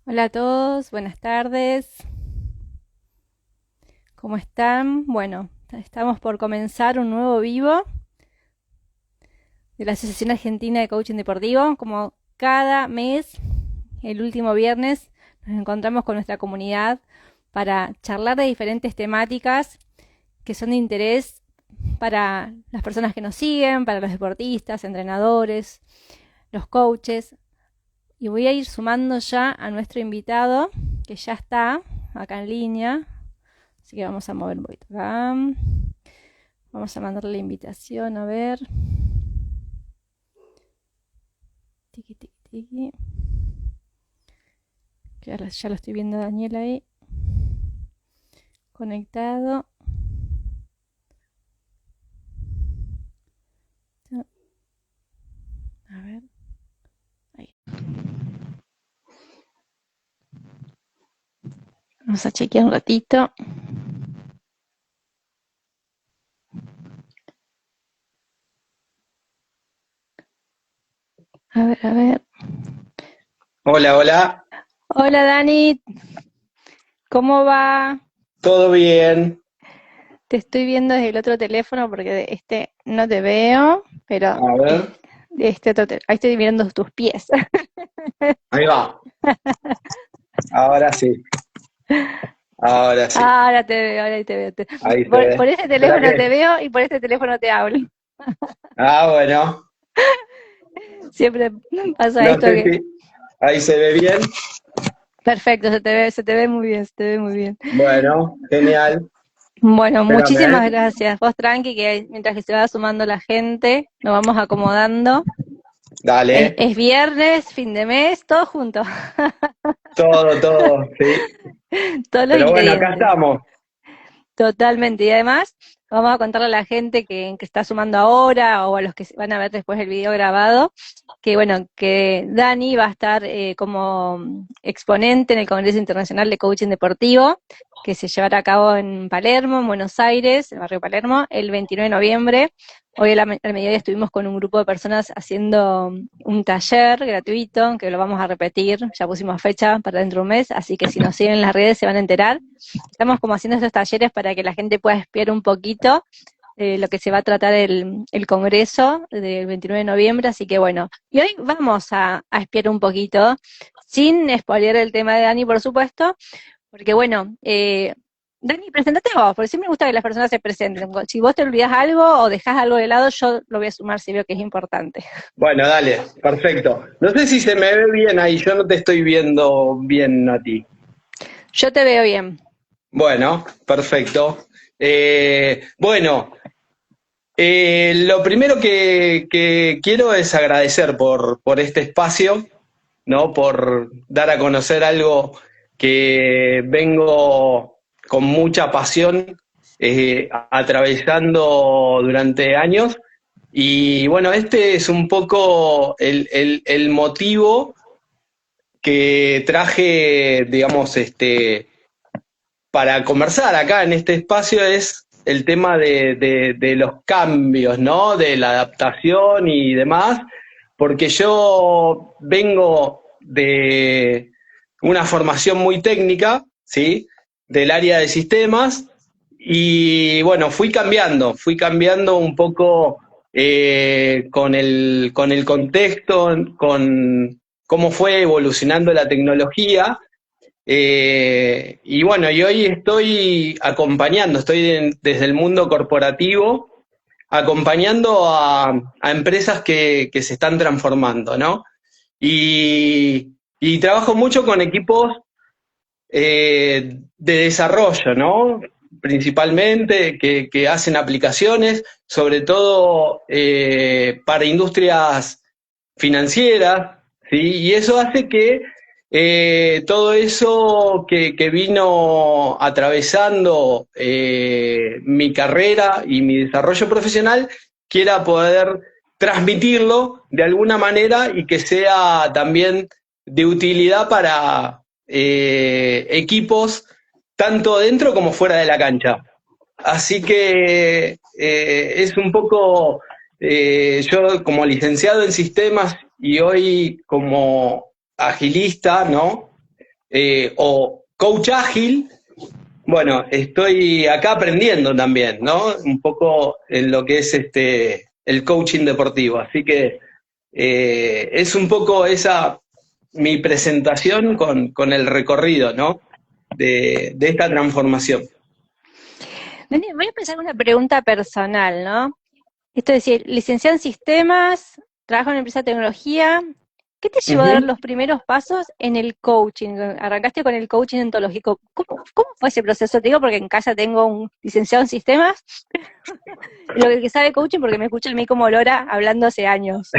Hola a todos, buenas tardes. ¿Cómo están? Bueno, estamos por comenzar un nuevo vivo de la Asociación Argentina de Coaching Deportivo. Como cada mes, el último viernes, nos encontramos con nuestra comunidad para charlar de diferentes temáticas que son de interés para las personas que nos siguen, para los deportistas, entrenadores, los coaches. Y voy a ir sumando ya a nuestro invitado, que ya está acá en línea. Así que vamos a mover un poquito acá. Vamos a mandarle la invitación, a ver. Tiki, tiki, tiki. Que ya lo estoy viendo a Daniel ahí. Conectado. A ver. Ahí. Vamos a chequear un ratito. A ver, a ver. Hola, hola, Hola Dani, ¿cómo va? ¿todo bien? Te estoy viendo desde el otro teléfono porque de este no te veo, pero A ver, de este otro ahí estoy mirando tus pies. ahí va, ahora sí, ahora sí, Ahora te veo, ahora te veo. ahí se Por ve. ese ¿Espera teléfono te qué? veo y por este teléfono te hablo. Bueno, Siempre pasa no esto sé que... si ahí se ve bien. Perfecto, se te ve muy bien, se te ve muy bien. Bueno, genial, Bueno, espérame, muchísimas gracias. Vos tranqui, que mientras que se va sumando la gente, nos vamos acomodando. Es, dale, es viernes, fin de mes, todo junto. todo, sí. Todos los Pero bueno, acá ingredientes. estamos. Totalmente. Y además, vamos a contarle a la gente que está sumando ahora o a los que van a ver después el video grabado, que bueno, que Dani va a estar como exponente en el Congreso Internacional de Coaching Deportivo, que se llevará a cabo en Palermo, en Buenos Aires, en el barrio Palermo, el 29 de noviembre. Hoy al mediodía estuvimos con un grupo de personas haciendo un taller gratuito, que lo vamos a repetir, ya pusimos fecha para dentro de un mes, así que si nos siguen en las redes se van a enterar. Estamos como haciendo estos talleres para que la gente pueda espiar un poquito lo que se va a tratar el Congreso del 29 de noviembre, así que bueno, y hoy vamos a espiar un poquito, sin spoilear el tema de Dani, por supuesto, porque bueno, Dani, presentate vos, porque siempre me gusta que las personas se presenten. Si vos te olvidás algo o dejás algo de lado, yo lo voy a sumar si veo que es importante. Bueno, dale, perfecto. No sé si se me ve bien ahí, yo no te estoy viendo bien a ti. Yo te veo bien. Bueno, perfecto. Bueno, lo primero que quiero es agradecer por este espacio, ¿no? Por dar a conocer algo que vengo con mucha pasión atravesando durante años. Y bueno, este es un poco el motivo que traje, digamos, para conversar acá en este espacio es el tema de los cambios, ¿no? De la adaptación y demás, porque yo vengo de una formación muy técnica, ¿sí? Del área de sistemas y bueno, fui cambiando un poco con el contexto, con cómo fue evolucionando la tecnología y bueno, y hoy estoy acompañando, desde el mundo corporativo, acompañando a empresas que se están transformando, ¿no? Y trabajo mucho con equipos de desarrollo, ¿no? Principalmente que hacen aplicaciones, sobre todo para industrias financieras, ¿sí? Y eso hace que todo eso que vino atravesando mi carrera y mi desarrollo profesional, quiera poder transmitirlo de alguna manera y que sea también de utilidad para equipos tanto dentro como fuera de la cancha. Así que es un poco, yo como licenciado en sistemas y hoy como agilista, ¿no? o coach ágil, bueno, estoy acá aprendiendo también, ¿no? Un poco en lo que es el coaching deportivo. Así que es un poco esa mi presentación con el recorrido, ¿no? De esta transformación. Dani, voy a empezar con una pregunta personal, ¿no? Esto es decir, licenciado en sistemas, trabajo en una empresa de tecnología. ¿Qué te llevó a dar Ujú. los primeros pasos en el coaching? Arrancaste con el coaching ontológico. ¿Cómo fue ese proceso? Te digo porque en casa tengo un licenciado en sistemas, lo que sabe coaching porque me escucha el mí como Lora hablando hace años.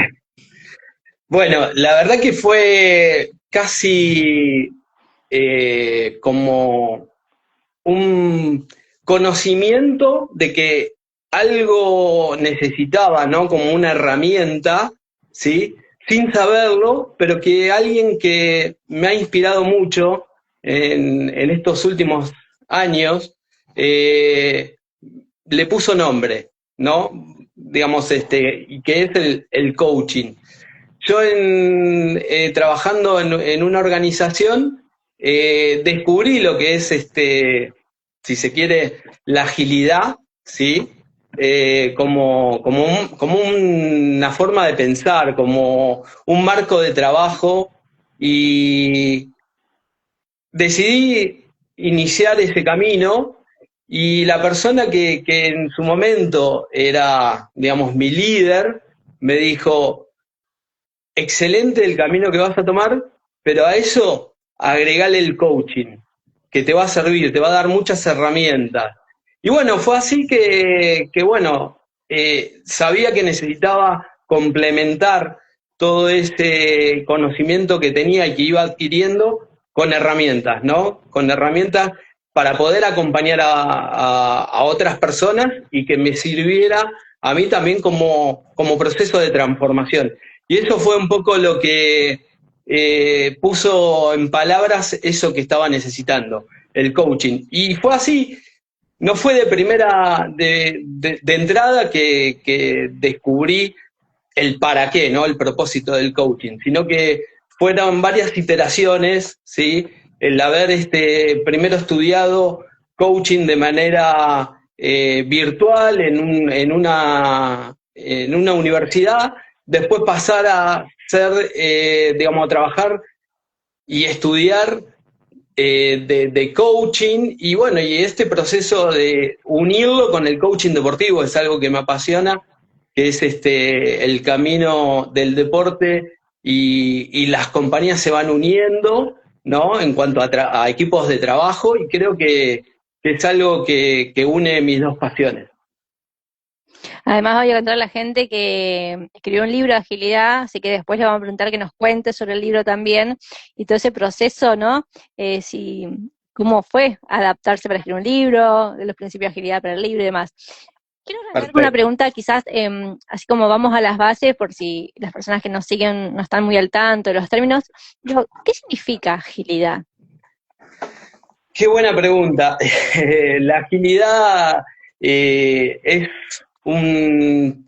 Bueno, la verdad que fue casi como un conocimiento de que algo necesitaba, ¿no? Como una herramienta, ¿sí? Sin saberlo, pero que alguien que me ha inspirado mucho en estos últimos años, le puso nombre, ¿no? Digamos, y que es el coaching. Yo trabajando en una organización, descubrí lo que es, si se quiere, la agilidad, ¿sí? Como una forma de pensar, como un marco de trabajo, y decidí iniciar ese camino, y la persona que en su momento era, digamos, mi líder, me dijo, excelente el camino que vas a tomar, pero a eso agregale el coaching, que te va a servir, te va a dar muchas herramientas. Y bueno, fue así que bueno, sabía que necesitaba complementar todo ese conocimiento que tenía y que iba adquiriendo con herramientas, ¿no? Con herramientas para poder acompañar a otras personas y que me sirviera a mí también como proceso de transformación. Y eso fue un poco lo que puso en palabras eso que estaba necesitando, el coaching. Y fue así, no fue de primera, de entrada que descubrí el para qué, ¿no? El propósito del coaching, sino que fueron varias iteraciones, ¿sí? El haber primero estudiado coaching de manera virtual en una universidad, después pasar a ser, digamos, a trabajar y estudiar de coaching, y bueno, y este proceso de unirlo con el coaching deportivo es algo que me apasiona, que es el camino del deporte, y las compañías se van uniendo, ¿no? En cuanto a equipos de trabajo, y creo que es algo que une mis dos pasiones. Además voy a contar a la gente que escribió un libro de agilidad, así que después le vamos a preguntar que nos cuente sobre el libro también y todo ese proceso, ¿no? Si, cómo fue adaptarse para escribir un libro, de los principios de agilidad para el libro y demás. Quiero arrancar con una Perfecto. pregunta, quizás así como vamos a las bases, por si las personas que nos siguen no están muy al tanto de los términos. Digo, ¿qué significa agilidad? Qué buena pregunta. La agilidad es un,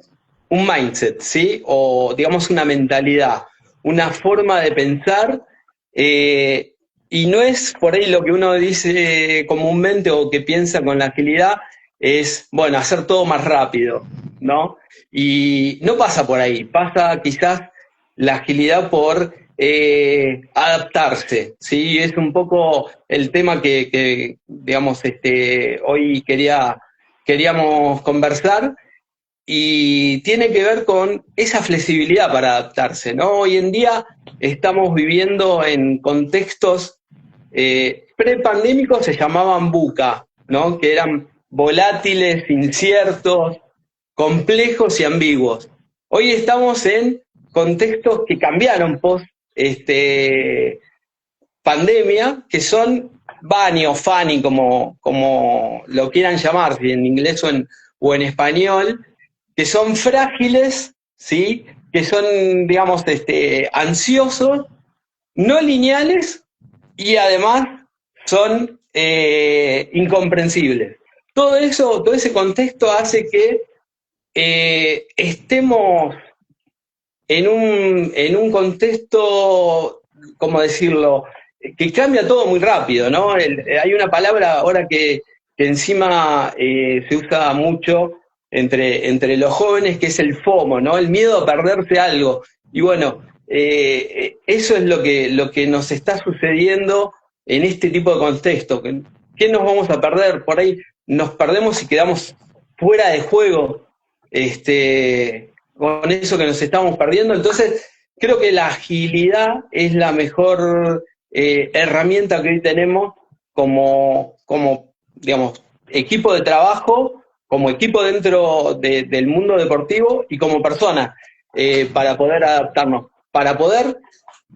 un mindset, ¿sí? O digamos una mentalidad, una forma de pensar, eh, y no es por ahí lo que uno dice comúnmente o que piensa con la agilidad, es, bueno, hacer todo más rápido, ¿no? Y no pasa por ahí, pasa quizás la agilidad por adaptarse, ¿sí? Es un poco el tema que digamos, hoy queríamos conversar, y tiene que ver con esa flexibilidad para adaptarse, ¿no? Hoy en día estamos viviendo en contextos prepandémicos, se llamaban VUCA, ¿no? Que eran volátiles, inciertos, complejos y ambiguos. Hoy estamos en contextos que cambiaron post pandemia, que son Bunny o Funny, como lo quieran llamar, si en inglés o en español, que son frágiles, ¿sí? Que son, digamos, ansiosos, no lineales, y además son incomprensibles. Todo eso, todo ese contexto hace que estemos en un contexto, ¿cómo decirlo? que cambia todo muy rápido, ¿no? Hay una palabra ahora que encima se usa mucho entre los jóvenes, que es el FOMO, ¿no? El miedo a perderse algo. Y bueno, eso es lo que nos está sucediendo en este tipo de contexto. ¿Qué nos vamos a perder? Por ahí nos perdemos y quedamos fuera de juego con eso que nos estamos perdiendo. Entonces, creo que la agilidad es la mejor herramienta que hoy tenemos como, digamos, equipo de trabajo, como equipo dentro del mundo deportivo y como persona, para poder adaptarnos, para poder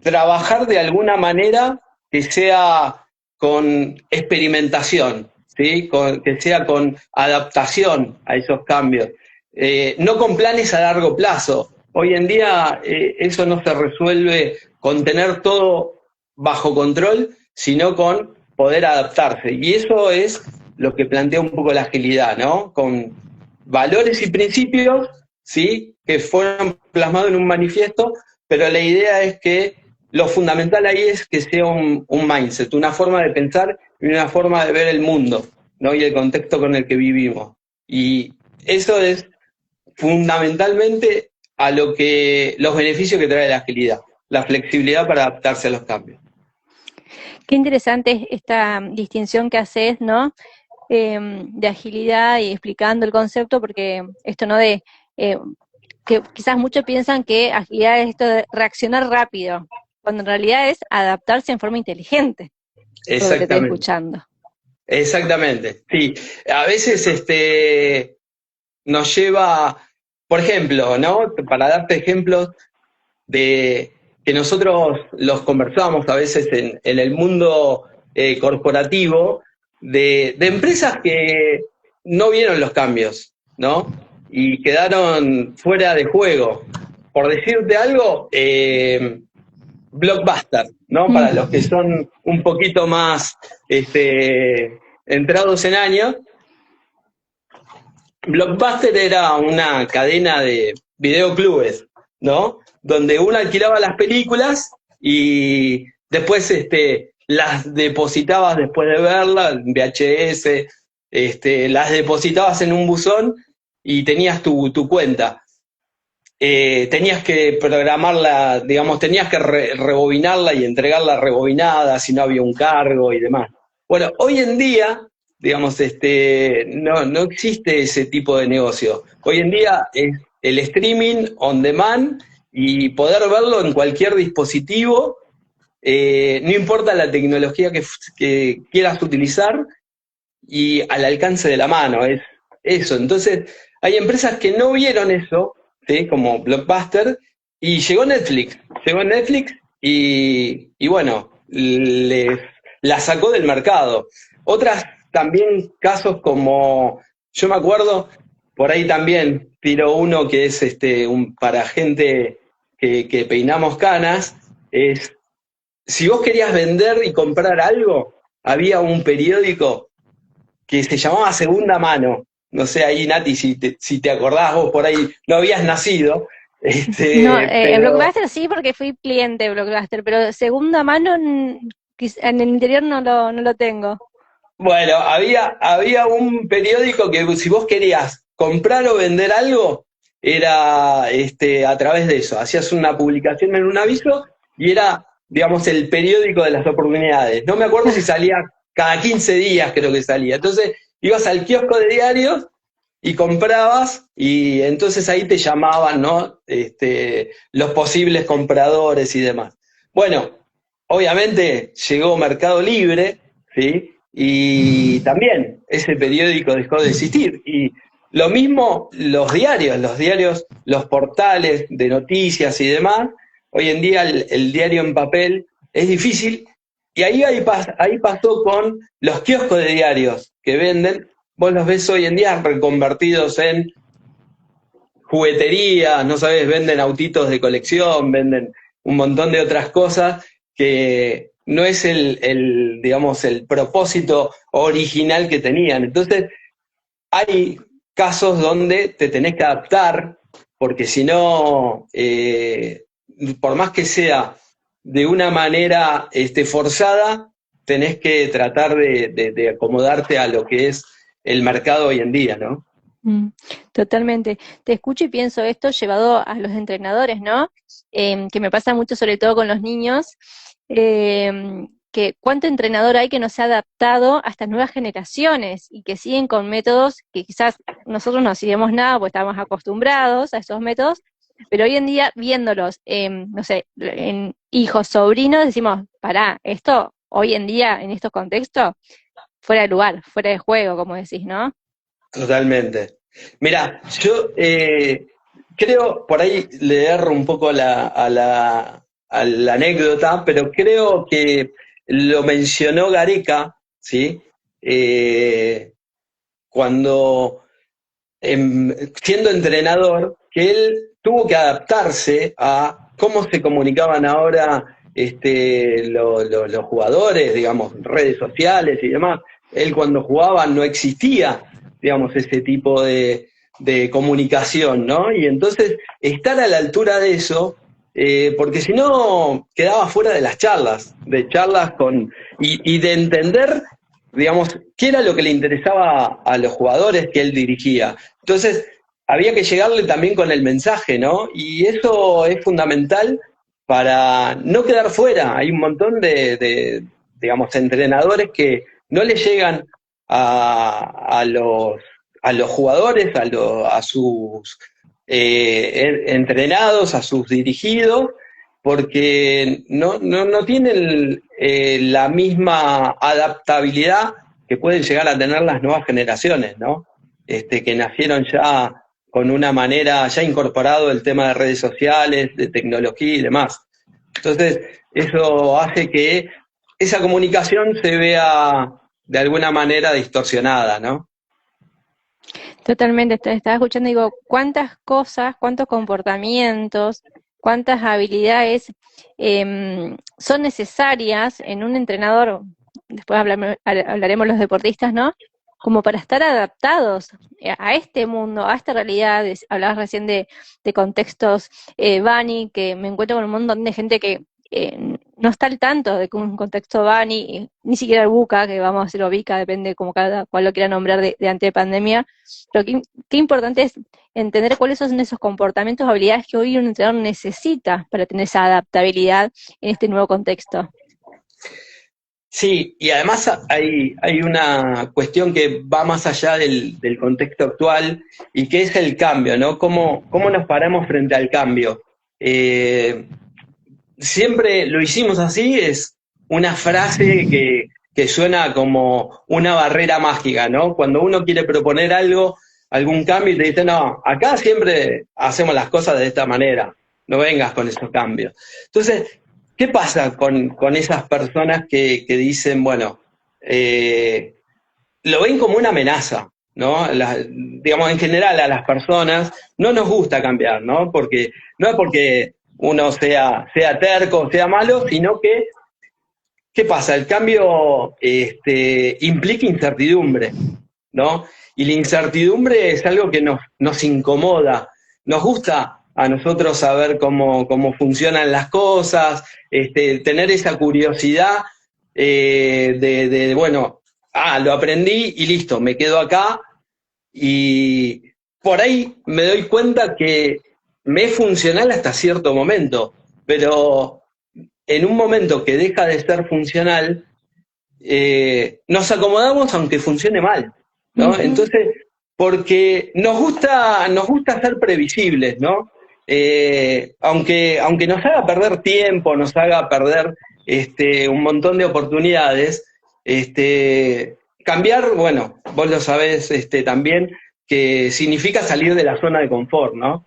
trabajar de alguna manera que sea con experimentación, ¿sí? Que sea con adaptación a esos cambios, no con planes a largo plazo. Hoy en día eso no se resuelve con tener todo bajo control, sino con poder adaptarse. Y eso es lo que plantea un poco la agilidad, ¿no? Con valores y principios, ¿sí? Que fueron plasmados en un manifiesto, pero la idea es que lo fundamental ahí es que sea un mindset, una forma de pensar y una forma de ver el mundo, ¿no? Y el contexto con el que vivimos. Y eso es fundamentalmente a los beneficios que trae la agilidad, la flexibilidad para adaptarse a los cambios. Qué interesante esta distinción que haces, ¿no? De agilidad y explicando el concepto, porque esto no de que quizás muchos piensan que agilidad es esto de reaccionar rápido, cuando en realidad es adaptarse en forma inteligente, por lo que estoy escuchando. Exactamente, sí. A veces nos lleva, por ejemplo, ¿no? Para darte ejemplos de que nosotros los conversamos a veces en el mundo corporativo, de empresas que no vieron los cambios, ¿no? Y quedaron fuera de juego. Por decirte algo, Blockbuster, ¿no? Para los que son un poquito más entrados en años. Blockbuster era una cadena de videoclubes, ¿no? Donde uno alquilaba las películas y después las depositabas después de verlas, en VHS, las depositabas en un buzón y tenías tu cuenta. Tenías que programarla, digamos, tenías que rebobinarla y entregarla rebobinada si no había un cargo y demás. Bueno, hoy en día, digamos, no existe ese tipo de negocio. Hoy en día es el streaming on demand y poder verlo en cualquier dispositivo, no importa la tecnología que quieras utilizar y al alcance de la mano, es eso. Entonces, hay empresas que no vieron eso, ¿sí? Como Blockbuster, y llegó Netflix y bueno, la sacó del mercado. Otras también casos como, yo me acuerdo, por ahí también tiro uno que es para gente que peinamos canas, es si vos querías vender y comprar algo, había un periódico que se llamaba Segunda Mano. No sé, ahí Nati, si te acordás, vos por ahí no habías nacido. No, en Pero Blockbuster sí, porque fui cliente de Blockbuster, pero segunda mano en el interior no lo tengo. bueno, había un periódico que si vos querías comprar o vender algo, era a través de eso. Hacías una publicación en un aviso y era, digamos, el periódico de las oportunidades. No me acuerdo si salía cada 15 días, creo que salía. Entonces, ibas al kiosco de diarios y comprabas y entonces ahí te llamaban, ¿no? Los posibles compradores y demás. Bueno, obviamente llegó Mercado Libre, ¿sí? Y también ese periódico dejó de existir. Y lo mismo los diarios, los portales de noticias y demás. Hoy en día el diario en papel es difícil. Y ahí pasó con los kioscos de diarios que venden. Vos los ves hoy en día reconvertidos en jugueterías, no sabés, venden autitos de colección, venden un montón de otras cosas que no es digamos, el propósito original que tenían. Entonces, hay casos donde te tenés que adaptar, porque si no, por más que sea de una manera forzada, tenés que tratar de acomodarte a lo que es el mercado hoy en día, ¿no? Totalmente. Te escucho y pienso esto llevado a los entrenadores, ¿no? Que me pasa mucho sobre todo con los niños, que cuánto entrenador hay que no se ha adaptado a estas nuevas generaciones y que siguen con métodos que quizás nosotros no hacíamos nada porque estábamos acostumbrados a esos métodos, pero hoy en día viéndolos, no sé, en hijos, sobrinos, decimos, pará, esto hoy en día en estos contextos, fuera de lugar, fuera de juego, como decís, ¿no? Totalmente. Mira, yo creo, por ahí le erro un poco a la anécdota, pero creo que lo mencionó Gareca, ¿sí? Cuando siendo entrenador, que él tuvo que adaptarse a cómo se comunicaban ahora los jugadores, digamos, redes sociales y demás. Él cuando jugaba no existía, digamos, ese tipo de comunicación, ¿no? Y entonces estar a la altura de eso, porque si no quedaba fuera de las charlas, y de entender, digamos, qué era lo que le interesaba a los jugadores que él dirigía. Entonces, había que llegarle también con el mensaje, ¿no? Y eso es fundamental para no quedar fuera. Hay un montón digamos, entrenadores que no le llegan a los jugadores, a sus entrenados, a sus dirigidos, porque no tienen la misma adaptabilidad que pueden llegar a tener las nuevas generaciones, ¿no? Que nacieron ya con una manera, ya incorporado el tema de redes sociales, de tecnología y demás. Entonces, eso hace que esa comunicación se vea de alguna manera distorsionada, ¿no? Totalmente, estaba escuchando y digo, cuántas cosas, cuántos comportamientos, cuántas habilidades son necesarias en un entrenador, después hablaremos los deportistas, ¿no? Como para estar adaptados a este mundo, a esta realidad. Hablabas recién de contextos, Bani, que me encuentro con un montón de gente que no está al tanto de que un contexto Bani, ni siquiera el Buca, que vamos a decirlo Vica, depende como cada cual lo quiera nombrar de ante pandemia, pero qué importante es entender cuáles son esos comportamientos, habilidades que hoy un entrenador necesita para tener esa adaptabilidad en este nuevo contexto. Sí, y además hay una cuestión que va más allá del contexto actual y que es el cambio, ¿no? ¿Cómo nos paramos frente al cambio? Siempre lo hicimos así, es una frase que suena como una barrera mágica, ¿no? Cuando uno quiere proponer algo, algún cambio, y te dice, no, acá siempre hacemos las cosas de esta manera, no vengas con esos cambios. Entonces, ¿qué pasa con esas personas que dicen, bueno, lo ven como una amenaza, ¿no? Digamos, en general a las personas no nos gusta cambiar, ¿no? Porque no es porque uno sea terco, sea malo, sino que, ¿qué pasa? El cambio implica incertidumbre, ¿no? Y la incertidumbre es algo que nos incomoda. Nos gusta a nosotros saber cómo funcionan las cosas, tener esa curiosidad bueno, lo aprendí y listo, me quedo acá y por ahí me doy cuenta que me es funcional hasta cierto momento, pero en un momento que deja de ser funcional, nos acomodamos aunque funcione mal, ¿no? Entonces, porque nos gusta ser previsibles, ¿no? Aunque nos haga perder tiempo, nos haga perder un montón de oportunidades, cambiar, bueno, vos lo sabés también, que significa salir de la zona de confort, ¿no?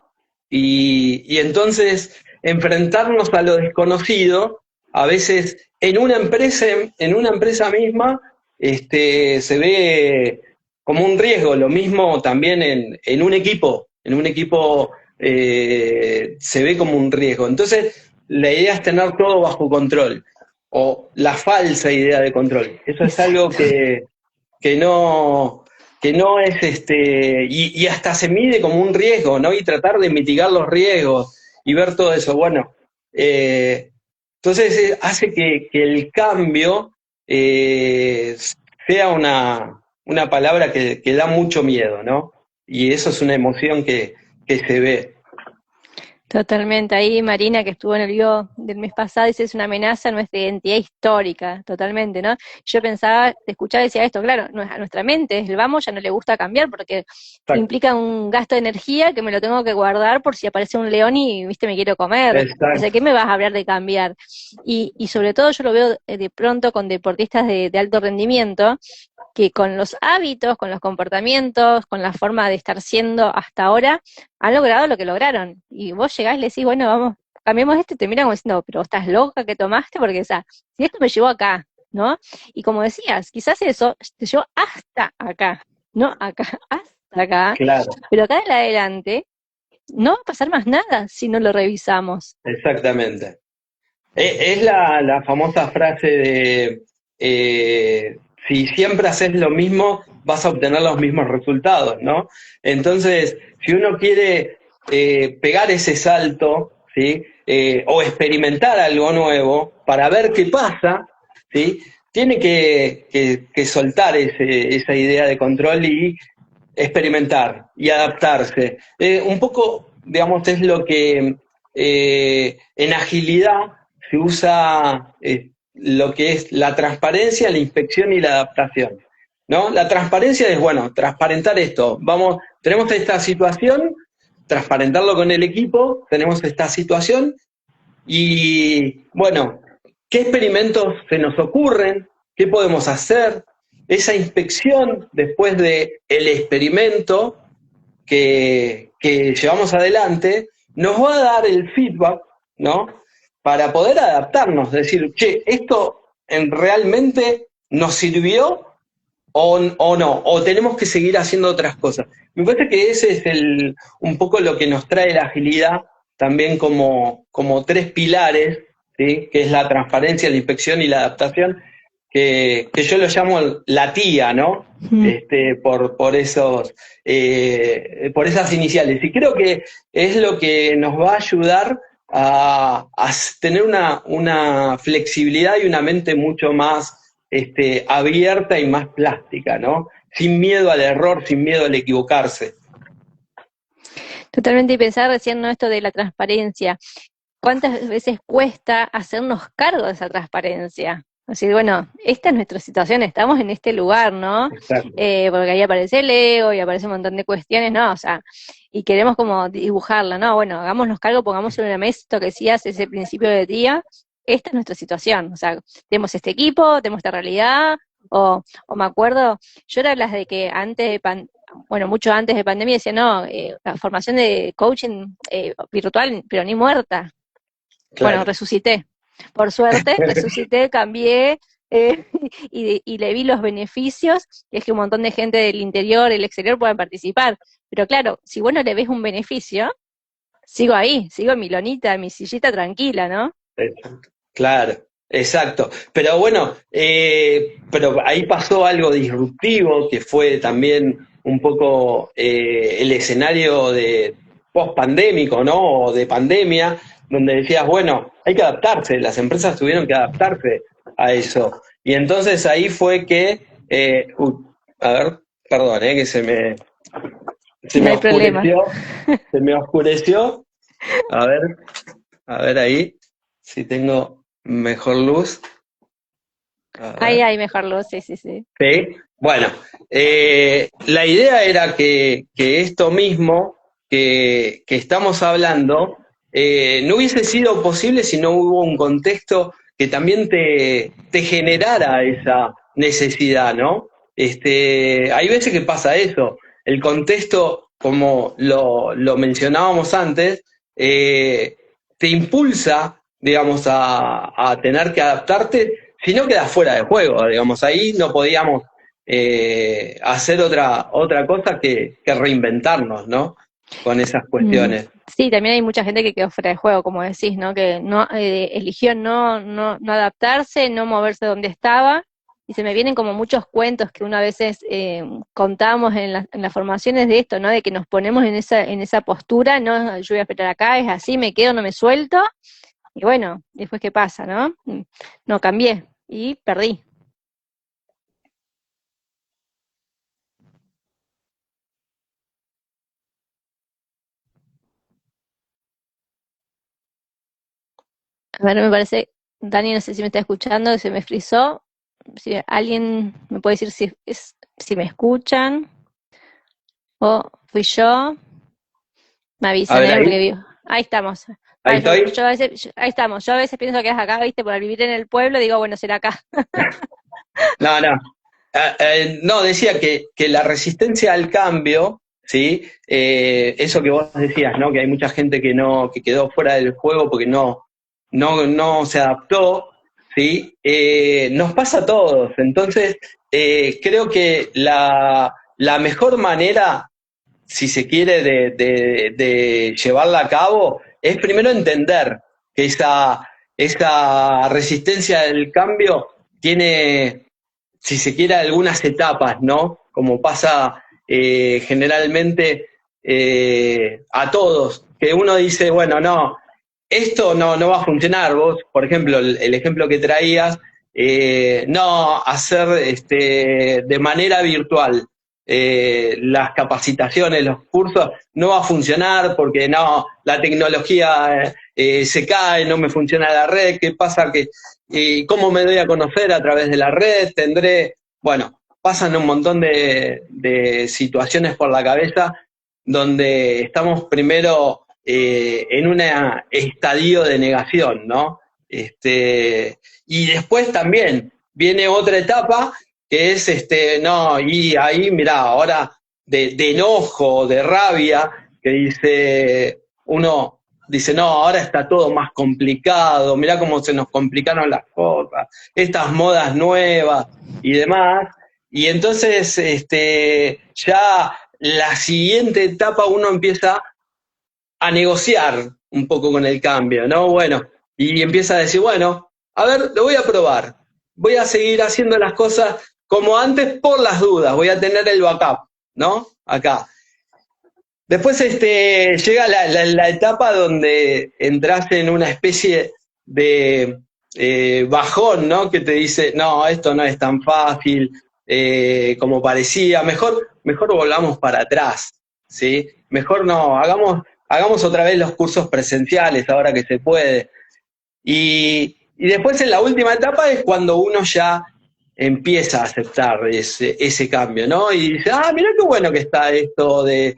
Y entonces enfrentarnos a lo desconocido, a veces en una empresa misma, se ve como un riesgo, lo mismo también en un equipo se ve como un riesgo. Entonces, la idea es tener todo bajo control, o la falsa idea de control. Eso es algo que no, que no es y hasta se mide como un riesgo, ¿no? Y tratar de mitigar los riesgos y ver todo eso. Bueno, Entonces hace que el cambio sea una palabra que da mucho miedo, ¿no? Y eso es una emoción que se ve. Totalmente. Ahí Marina, que estuvo en el video del mes pasado, dice es una amenaza a nuestra identidad histórica, totalmente, ¿no? Yo pensaba, te escuchaba y decía esto, claro, a nuestra mente, el vamos ya no le gusta cambiar porque Exacto, implica un gasto de energía que me lo tengo que guardar por si aparece un león y, viste, me quiero comer. O sea, exacto, ¿qué me vas a hablar de cambiar? Y sobre todo yo lo veo de pronto con deportistas de alto rendimiento, que con los hábitos, con los comportamientos, con la forma de estar siendo hasta ahora, han logrado lo que lograron. Y vos llegás y le decís, bueno, vamos, cambiemos esto, y te miran como diciendo, pero vos estás loca que tomaste, porque, o sea, si esto me llevó acá, ¿no? Y como decías, quizás eso te llevó hasta acá, no acá, hasta acá, claro, pero acá en adelante no va a pasar más nada si no lo revisamos. exactamente. Es la famosa frase de si siempre haces lo mismo, vas a obtener los mismos resultados, ¿no? Entonces, si uno quiere pegar ese salto, ¿sí? O experimentar algo nuevo para ver qué pasa, ¿sí? Tiene que soltar esa idea de control y experimentar y adaptarse. Un poco, digamos, es lo que en agilidad se usa lo que es la transparencia, la inspección y la adaptación. ¿No? La transparencia es, bueno, transparentar esto. Vamos, tenemos esta situación, transparentarlo con el equipo, tenemos esta situación y, bueno, ¿qué experimentos se nos ocurren? ¿Qué podemos hacer? Esa inspección después del experimento que llevamos adelante nos va a dar el feedback, ¿no? Para poder adaptarnos, decir, che, esto realmente nos sirvió o no, o tenemos que seguir haciendo otras cosas. Me parece que ese es un poco lo que nos trae la agilidad, también como tres pilares, ¿sí? Que es la transparencia, la inspección y la adaptación, que yo lo llamo la tía, ¿no? Mm. Por esas iniciales. Y creo que es lo que nos va a ayudar a tener una flexibilidad y una mente mucho más abierta y más plástica, ¿no? Sin miedo al error, sin miedo al equivocarse. Totalmente, y pensar recién, ¿no? Esto de la transparencia. ¿Cuántas veces cuesta hacernos cargo de esa transparencia? Así, bueno, esta es nuestra situación, estamos en este lugar, ¿no? Exacto. Porque ahí aparece el ego y aparece un montón de cuestiones, ¿no? O sea, y queremos como dibujarla, ¿no? Bueno, hagámonos cargo, pongámoslo en una mesa, esto que decías, ese principio de día, esta es nuestra situación, o sea, tenemos este equipo, tenemos esta realidad, o me acuerdo, yo era las de que antes de bueno, mucho antes de pandemia decía, no, la formación de coaching virtual, pero ni muerta. Bueno, Claro. resucité. Por suerte, resucité, cambié y le vi los beneficios, que es que un montón de gente del interior, del exterior puedan participar. Pero claro, si vos no le ves un beneficio, sigo ahí, sigo en mi lonita, en mi sillita tranquila, ¿no? Exacto. Claro, exacto. Pero bueno, pero ahí pasó algo disruptivo que fue también un poco el escenario de post-pandémico, ¿no? O de pandemia, donde decías, bueno, hay que adaptarse, las empresas tuvieron que adaptarse a eso. Y entonces ahí fue que, a ver, perdón, que se No me hay problema. oscureció, se me oscureció. A ver, a ver ahí, si tengo mejor luz. A Ahí ver. hay mejor luz, sí, sí, sí. Sí. Bueno, la idea era que esto mismo que estamos hablando no hubiese sido posible si no hubo un contexto que también te generara esa necesidad, ¿no? Hay veces que pasa eso. El contexto, como lo mencionábamos antes, te impulsa, digamos, a tener que adaptarte si no quedas fuera de juego, digamos, ahí no podíamos hacer otra cosa que reinventarnos, ¿no? Con esas Mm. cuestiones. Sí, también hay mucha gente que quedó fuera de juego, como decís, ¿no? Que no eligió no adaptarse, no moverse donde estaba, y se me vienen como muchos cuentos que uno a veces contamos en las formaciones de esto, ¿no? De que nos ponemos en esa postura, no, yo voy a esperar acá, es así, me quedo, no me suelto, Y bueno, después qué pasa, ¿no? No cambié y perdí. A ver, me parece, Dani, no sé si me está escuchando, que se me frizó. Si alguien me puede decir si me escuchan o fui yo, me A avisan, ver, porque ahí, digo, ahí estamos. ahí Va, estoy. ahí estamos. Yo a veces pienso que es acá, viste, por vivir en el pueblo, digo, bueno, será acá. No, no. No, decía que la resistencia al cambio, ¿sí? Eso que vos decías, ¿no? Que hay mucha gente que quedó fuera del juego porque no se adaptó, ¿sí? Nos pasa a todos. Entonces, creo que la mejor manera, si se quiere, de llevarla a cabo, es primero entender que esa resistencia al cambio tiene, si se quiere, algunas etapas, ¿no? Como pasa generalmente a todos, que uno dice, bueno, no, esto no va a funcionar. Vos, por ejemplo, el ejemplo que traías, no hacer de manera virtual las capacitaciones, los cursos, no va a funcionar porque no, la tecnología se cae, no me funciona la red, ¿qué pasa? ¿Cómo me doy a conocer a través de la red? Bueno, pasan un montón de situaciones por la cabeza donde estamos primero en un estadio de negación, ¿no? Y después también viene otra etapa que es, no, y ahí, mirá, ahora de enojo, de rabia, que uno dice, no, ahora está todo más complicado, mirá cómo se nos complicaron las cosas, estas modas nuevas y demás. Y entonces, ya la siguiente etapa uno empieza a negociar un poco con el cambio, ¿no? Bueno, y empieza a decir, bueno, a ver, lo voy a probar. Voy a seguir haciendo las cosas como antes por las dudas, voy a tener el backup, ¿no? Acá. Después llega la etapa donde entras en una especie de bajón, ¿no? Que te dice, no, esto no es tan fácil como parecía, mejor volvamos para atrás, ¿sí? Mejor no, hagamos otra vez los cursos presenciales ahora que se puede. Y después en la última etapa es cuando uno ya empieza a aceptar ese cambio, ¿no? Y dice, mira qué bueno que está esto de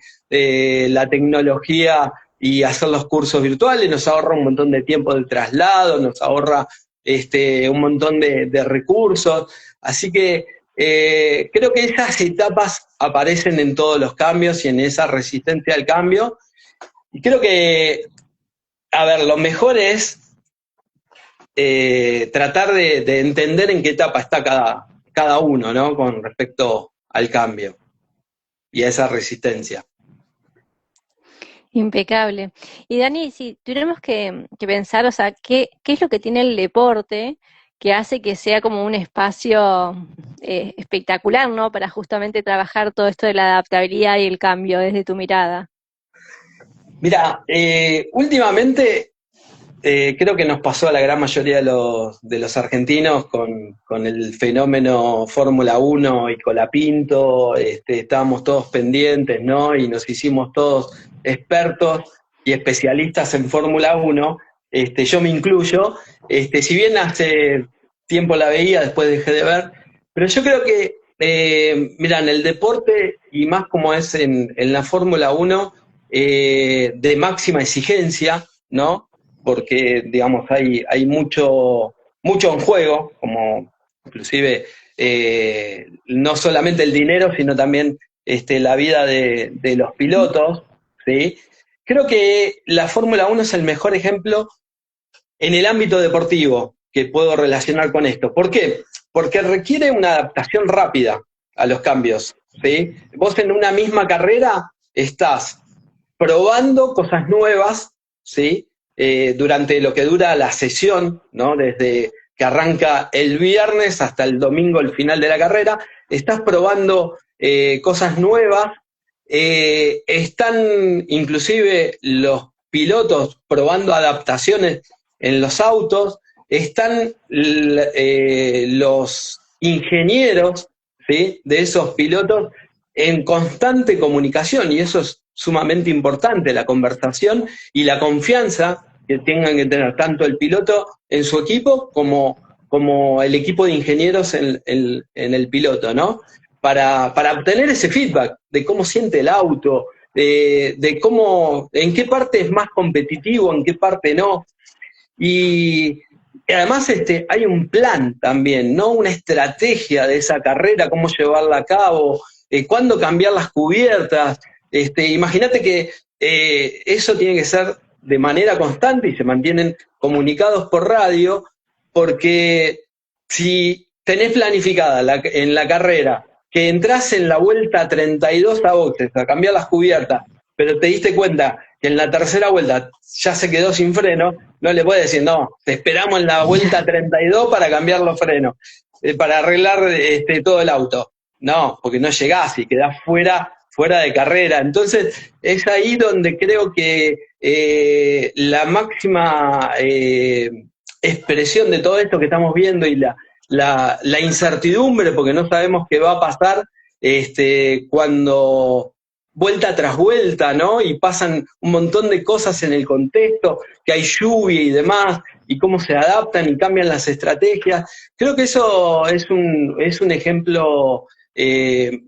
la tecnología y hacer los cursos virtuales, nos ahorra un montón de tiempo de traslado, nos ahorra un montón de recursos. Así que creo que esas etapas aparecen en todos los cambios y en esa resistencia al cambio. Y creo que, a ver, lo mejor es tratar de entender en qué etapa está cada uno, ¿no? Con respecto al cambio y a esa resistencia. Impecable. Y Dani, si tuviéramos que pensar, o sea, ¿qué es lo que tiene el deporte que hace que sea como un espacio espectacular, ¿no? Para justamente trabajar todo esto de la adaptabilidad y el cambio desde tu mirada. Mira, últimamente creo que nos pasó a la gran mayoría de los argentinos con el fenómeno Fórmula 1 y Colapinto, estábamos todos pendientes, ¿no? Y nos hicimos todos expertos y especialistas en Fórmula 1, yo me incluyo, si bien hace tiempo la veía, después dejé de ver, pero yo creo que, mira, en el deporte, y más como es en la Fórmula 1, de máxima exigencia, ¿no? Porque, digamos, hay mucho en juego, como inclusive no solamente el dinero, sino también la vida de los pilotos, ¿sí? Creo que la Fórmula 1 es el mejor ejemplo en el ámbito deportivo que puedo relacionar con esto. ¿Por qué? Porque requiere una adaptación rápida a los cambios, ¿sí? Vos en una misma carrera estás probando cosas nuevas, ¿sí? Durante lo que dura la sesión, ¿no? Desde que arranca el viernes hasta el domingo, el final de la carrera, estás probando cosas nuevas, están inclusive los pilotos probando adaptaciones en los autos, están los ingenieros, ¿sí?, de esos pilotos en constante comunicación, y eso es sumamente importante, la conversación y la confianza que tengan que tener tanto el piloto en su equipo como el equipo de ingenieros en el piloto, ¿no? Para obtener ese feedback de cómo siente el auto, de cómo, en qué parte es más competitivo, en qué parte no. Y además hay un plan también, ¿no? Una estrategia de esa carrera, cómo llevarla a cabo, cuándo cambiar las cubiertas. Imagínate que eso tiene que ser de manera constante y se mantienen comunicados por radio, porque si tenés planificada en la carrera que entras en la vuelta 32 a boxes a cambiar las cubiertas, pero te diste cuenta que en la tercera vuelta ya se quedó sin freno, no le puedes decir, no, te esperamos en la vuelta 32 para cambiar los frenos, para arreglar todo el auto. No, porque no llegás y quedás fuera de carrera. Entonces, es ahí donde creo que la máxima expresión de todo esto que estamos viendo y la incertidumbre, porque no sabemos qué va a pasar cuando vuelta tras vuelta, ¿no? Y pasan un montón de cosas en el contexto, que hay lluvia y demás, y cómo se adaptan y cambian las estrategias. Creo que eso es un ejemplo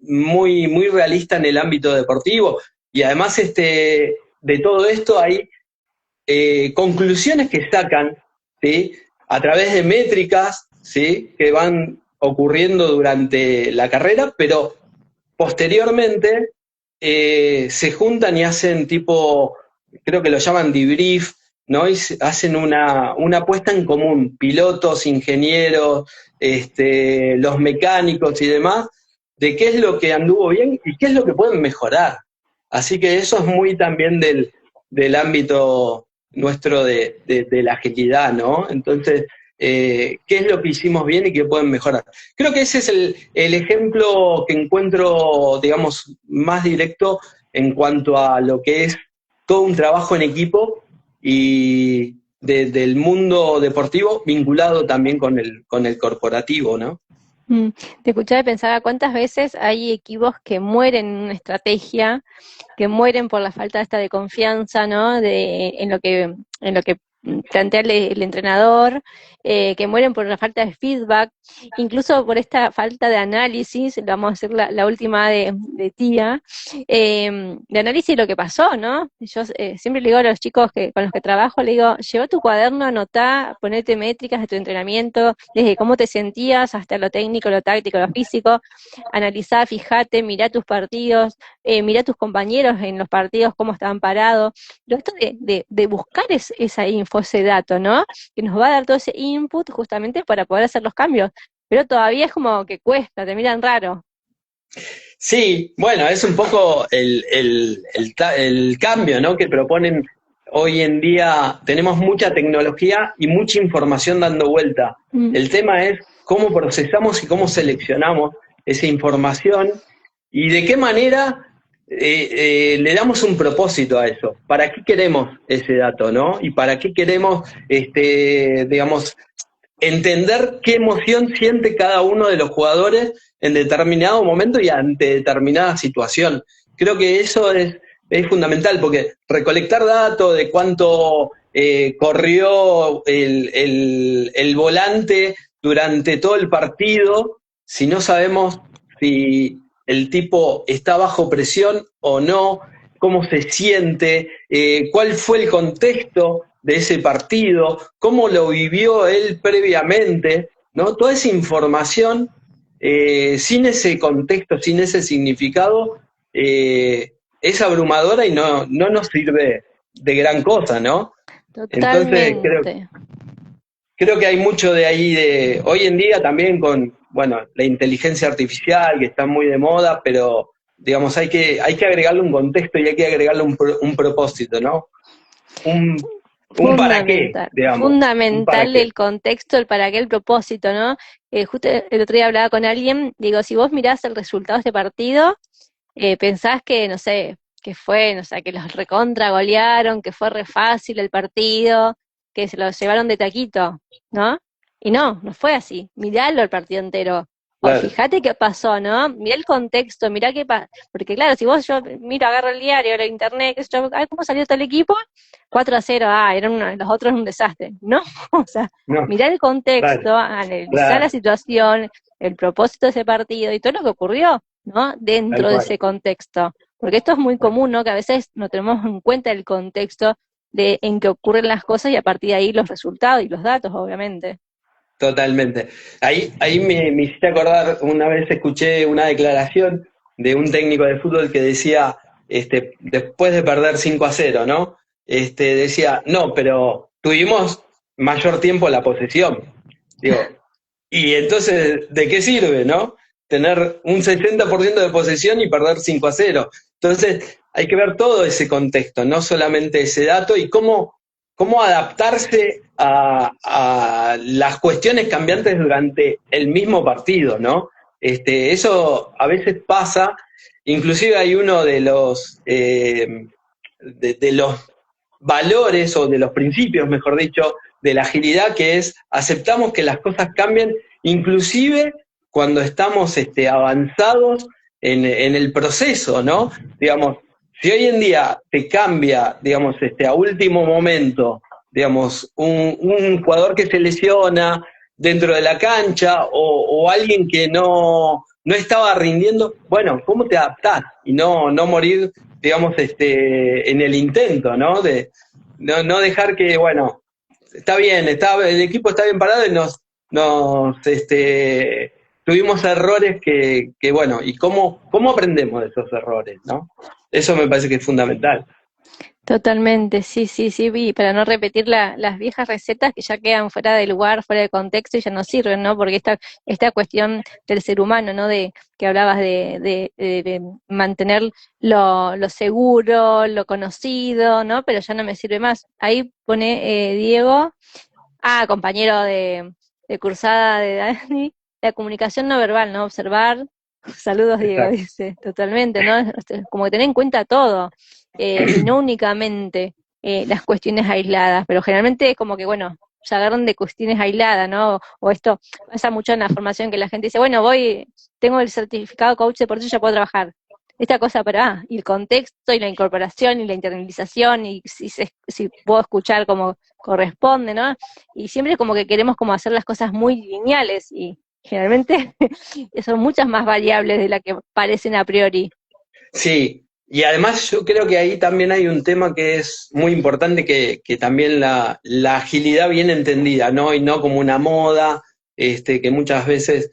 muy, muy realista en el ámbito deportivo, y además de todo esto hay conclusiones que sacan, ¿sí?, a través de métricas, ¿sí?, que van ocurriendo durante la carrera, pero posteriormente se juntan y hacen tipo, creo que lo llaman debrief, ¿no? Y hacen una puesta en común, pilotos, ingenieros, los mecánicos y demás, de qué es lo que anduvo bien y qué es lo que pueden mejorar. Así que eso es muy también del ámbito nuestro de la agilidad, ¿no? Entonces, qué es lo que hicimos bien y qué pueden mejorar. Creo que ese es el ejemplo que encuentro, digamos, más directo en cuanto a lo que es todo un trabajo en equipo y del mundo deportivo vinculado también con el corporativo, ¿no? Te escuchaba y pensaba cuántas veces hay equipos que mueren en una estrategia, que mueren por la falta esta de confianza, ¿no? En lo que plantea el entrenador, que mueren por la falta de feedback, incluso por esta falta de análisis, vamos a hacer la última de Tía, de análisis de lo que pasó, ¿no? Yo siempre le digo a los chicos con los que trabajo, le digo, lleva tu cuaderno, anotá, ponete métricas de tu entrenamiento, desde cómo te sentías hasta lo técnico, lo táctico, lo físico, analizá, fíjate, mirá tus partidos, mirá tus compañeros en los partidos, cómo estaban parados. Pero esto de buscar esa info, ese dato, ¿no? Que nos va a dar todo ese input justamente para poder hacer los cambios. Pero todavía es como que cuesta, te miran raro. Sí, bueno, es un poco el cambio, ¿no?, que proponen hoy en día. Tenemos mucha tecnología y mucha información dando vuelta. El tema es cómo procesamos y cómo seleccionamos esa información y de qué manera le damos un propósito a eso. ¿Para qué queremos ese dato, no? Y para qué queremos, digamos, entender qué emoción siente cada uno de los jugadores en determinado momento y ante determinada situación. Creo que eso es fundamental, porque recolectar datos de cuánto corrió el volante durante todo el partido, si no sabemos si el tipo está bajo presión o no, cómo se siente, cuál fue el contexto de ese partido, cómo lo vivió él previamente, ¿no? Toda esa información, sin ese contexto, sin ese significado, es abrumadora y no nos sirve de gran cosa, ¿no? Entonces Totalmente. creo que hay mucho de ahí hoy en día también con, bueno, la inteligencia artificial que está muy de moda, pero digamos hay que agregarle un contexto y hay que agregarle un propósito, ¿no? Un para qué, Fundamental, digamos, un para fundamental qué. el contexto, el para qué, el propósito, ¿no? Justo el otro día hablaba con alguien, digo, si vos mirás el resultado de este partido, pensás que, no sé, que fue, no sé, que los recontra golearon, que fue re fácil el partido, que se lo llevaron de taquito, ¿no? Y no fue así. Miralo el partido entero. O claro, fíjate qué pasó, ¿no? Mirá el contexto, mirá qué pasó. Porque claro, si vos, yo miro, agarro el diario, el internet, qué sé yo, ay, ¿cómo salió tal equipo? 4-0, los otros un desastre. No, o sea, no, mirá el claro, contexto, analizar la claro, situación, el propósito de ese partido y todo lo que ocurrió, ¿no? tal Dentro de cual. ese contexto. Porque esto es muy común, ¿no? Que a veces no tenemos en cuenta el contexto en que ocurren las cosas y a partir de ahí los resultados y los datos, obviamente. Totalmente. Ahí me hiciste acordar, una vez escuché una declaración de un técnico de fútbol que decía, después de perder 5-0, ¿no? Decía, no, pero tuvimos mayor tiempo la posesión. Digo, y entonces, ¿de qué sirve, no? Tener un 60% de posesión y perder 5-0. Entonces, hay que ver todo ese contexto, no solamente ese dato y cómo adaptarse a las cuestiones cambiantes durante el mismo partido, ¿no? Eso a veces pasa, inclusive hay uno de los valores o de los principios, mejor dicho, de la agilidad, que es aceptamos que las cosas cambien, inclusive cuando estamos avanzados en el proceso, ¿no? Digamos, si hoy en día te cambia, digamos, a último momento, digamos, un jugador que se lesiona dentro de la cancha o alguien que no estaba rindiendo, bueno, ¿cómo te adaptás? Y no morir, digamos, en el intento, ¿no? No dejar que, bueno, está bien, el equipo está bien parado y tuvimos errores que, bueno, y cómo aprendemos de esos errores, ¿no? Eso me parece que es fundamental. Totalmente, sí, sí, sí, y para no repetir las viejas recetas que ya quedan fuera de lugar, fuera de contexto y ya no sirven, ¿no? Porque esta cuestión del ser humano, ¿no? De que hablabas de mantener lo seguro, lo conocido, ¿no? Pero ya no me sirve más. Ahí pone Diego, compañero de cursada de Dani, la comunicación no verbal, ¿no? Observar. Saludos, Diego, Exacto. dice, totalmente, ¿no? Como que tener en cuenta todo, y no únicamente las cuestiones aisladas, pero generalmente es como que, bueno, se agarran de cuestiones aisladas, ¿no? O esto pasa mucho en la formación que la gente dice, bueno, tengo el certificado coach de por eso ya puedo trabajar. Esta cosa, pero, y el contexto y la incorporación y la internalización y si puedo escuchar como corresponde, ¿no? Y siempre como que queremos como hacer las cosas muy lineales y generalmente son muchas más variables de las que parecen a priori. Sí, y además yo creo que ahí también hay un tema que es muy importante, que también la agilidad bien entendida, ¿no? Y no como una moda, que muchas veces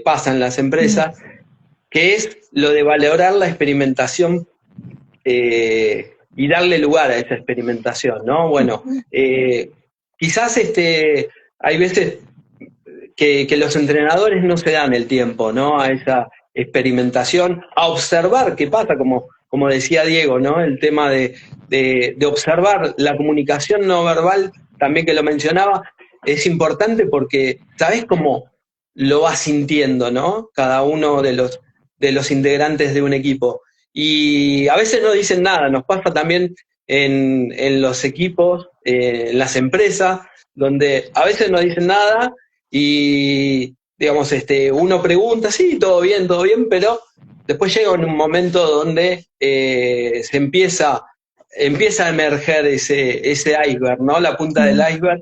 pasa en las Mm. empresas, que es lo de valorar la experimentación y darle lugar a esa experimentación, ¿no? Bueno, Ujú. quizás hay veces que los entrenadores no se dan el tiempo, ¿no? A esa experimentación, a observar qué pasa, como decía Diego, ¿no? El tema de observar la comunicación no verbal, también que lo mencionaba, es importante porque sabes cómo lo vas sintiendo, ¿no? Cada uno de los integrantes de un equipo. Y a veces no dicen nada, nos pasa también en los equipos, en las empresas, donde a veces no dicen nada y, digamos, uno pregunta, sí, todo bien, pero después llega un momento donde empieza a emerger ese iceberg, ¿no? La punta del Mm. iceberg,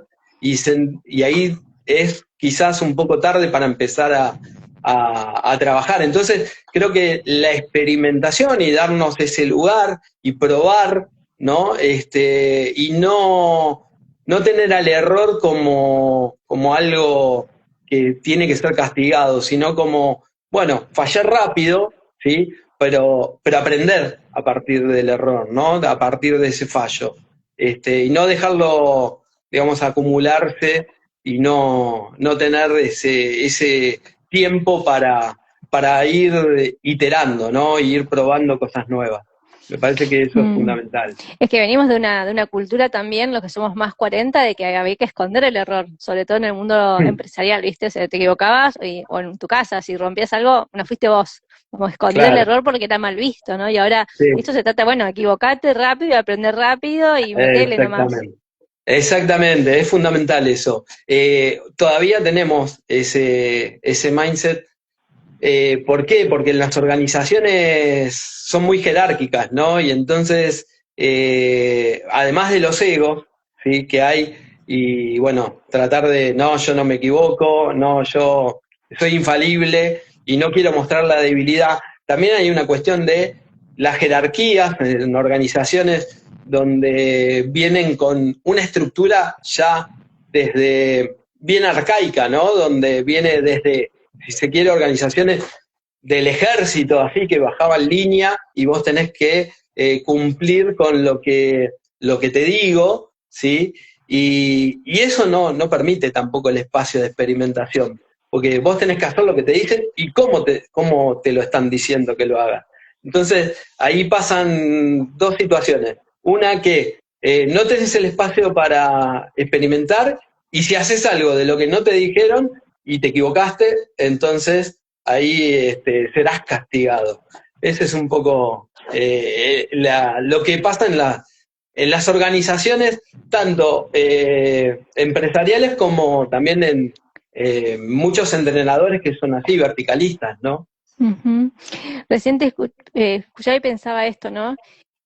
y ahí es quizás un poco tarde para empezar a trabajar. Entonces, creo que la experimentación y darnos ese lugar y probar, ¿no? Y no tener al error como algo que tiene que ser castigado, sino como, bueno, fallar rápido, ¿sí? Pero aprender a partir del error, ¿no? A partir de ese fallo. Y no dejarlo, digamos, acumularse y no tener ese tiempo para ir iterando, ¿no? Y ir probando cosas nuevas. Me parece que eso es Mm. fundamental. Es que venimos de una cultura también, los que somos más 40, de que había que esconder el error, sobre todo en el mundo empresarial, ¿viste? O sea, te equivocabas o en tu casa, si rompías algo, no fuiste vos. Como esconder el Claro, error porque era mal visto, ¿no? Y ahora sí, esto se trata, bueno, equivocarte rápido y aprender rápido y metele nomás. exactamente. Exactamente, es fundamental eso. Todavía tenemos ese mindset. ¿Por qué? Porque las organizaciones son muy jerárquicas, ¿no? Y entonces, además de los egos, ¿sí? Que hay, y bueno, tratar de, no, yo no me equivoco, no, yo soy infalible y no quiero mostrar la debilidad. También hay una cuestión de las jerarquías en organizaciones donde vienen con una estructura ya desde bien arcaica, ¿no? Donde viene desde, si se quiere, organizaciones del ejército, así que bajaban línea y vos tenés que cumplir con lo que te digo, ¿sí? Y eso no permite tampoco el espacio de experimentación, porque vos tenés que hacer lo que te dicen y cómo te lo están diciendo que lo hagas. Entonces, ahí pasan dos situaciones. Una que no tenés el espacio para experimentar y si haces algo de lo que no te dijeron y te equivocaste, entonces ahí serás castigado. Ese es un poco lo que pasa en las organizaciones, tanto empresariales como también en muchos entrenadores que son así, verticalistas, ¿no? Ujú. Recién escuchaba y pensaba esto, ¿no?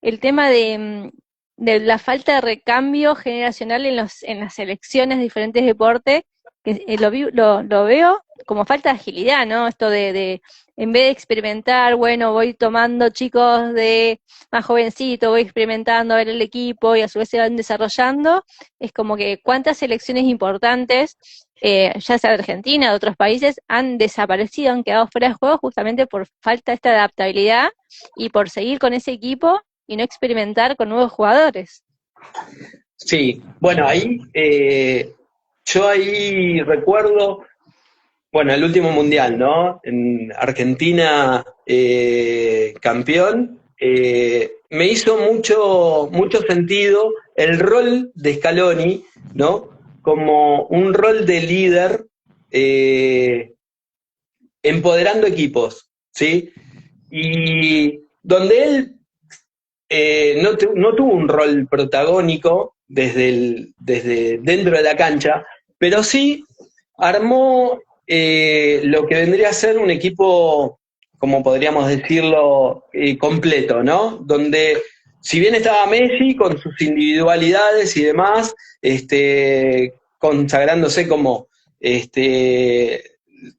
El tema de la falta de recambio generacional en las selecciones de diferentes deportes, que lo veo como falta de agilidad, ¿no? Esto en vez de experimentar, bueno, voy tomando chicos de más jovencitos, voy experimentando a ver el equipo y a su vez se van desarrollando, es como que cuántas selecciones importantes ya sea de Argentina, de otros países, han desaparecido, han quedado fuera de juego justamente por falta de esta adaptabilidad y por seguir con ese equipo y no experimentar con nuevos jugadores. Sí, bueno, ahí yo ahí recuerdo, bueno, el último mundial, ¿no? En Argentina campeón, me hizo mucho sentido el rol de Scaloni, ¿no? Como un rol de líder empoderando equipos, ¿sí? Y donde él no tuvo un rol protagónico desde dentro de la cancha, pero sí armó lo que vendría a ser un equipo, como podríamos decirlo, completo, ¿no? Donde, si bien estaba Messi con sus individualidades y demás, consagrándose como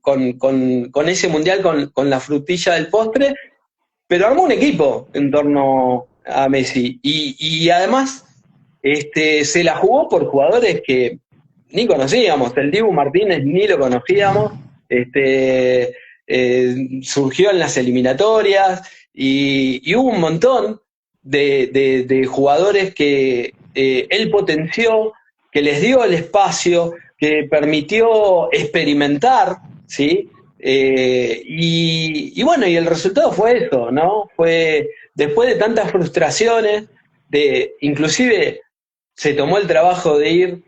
con ese mundial, con la frutilla del postre, pero armó un equipo en torno a Messi y además se la jugó por jugadores que ni conocíamos. El Dibu Martínez ni lo conocíamos, surgió en las eliminatorias y hubo un montón de jugadores que él potenció, que les dio el espacio, que permitió experimentar, ¿sí? Y bueno, y el resultado fue eso, ¿no? Fue después de tantas frustraciones, inclusive se tomó el trabajo de ir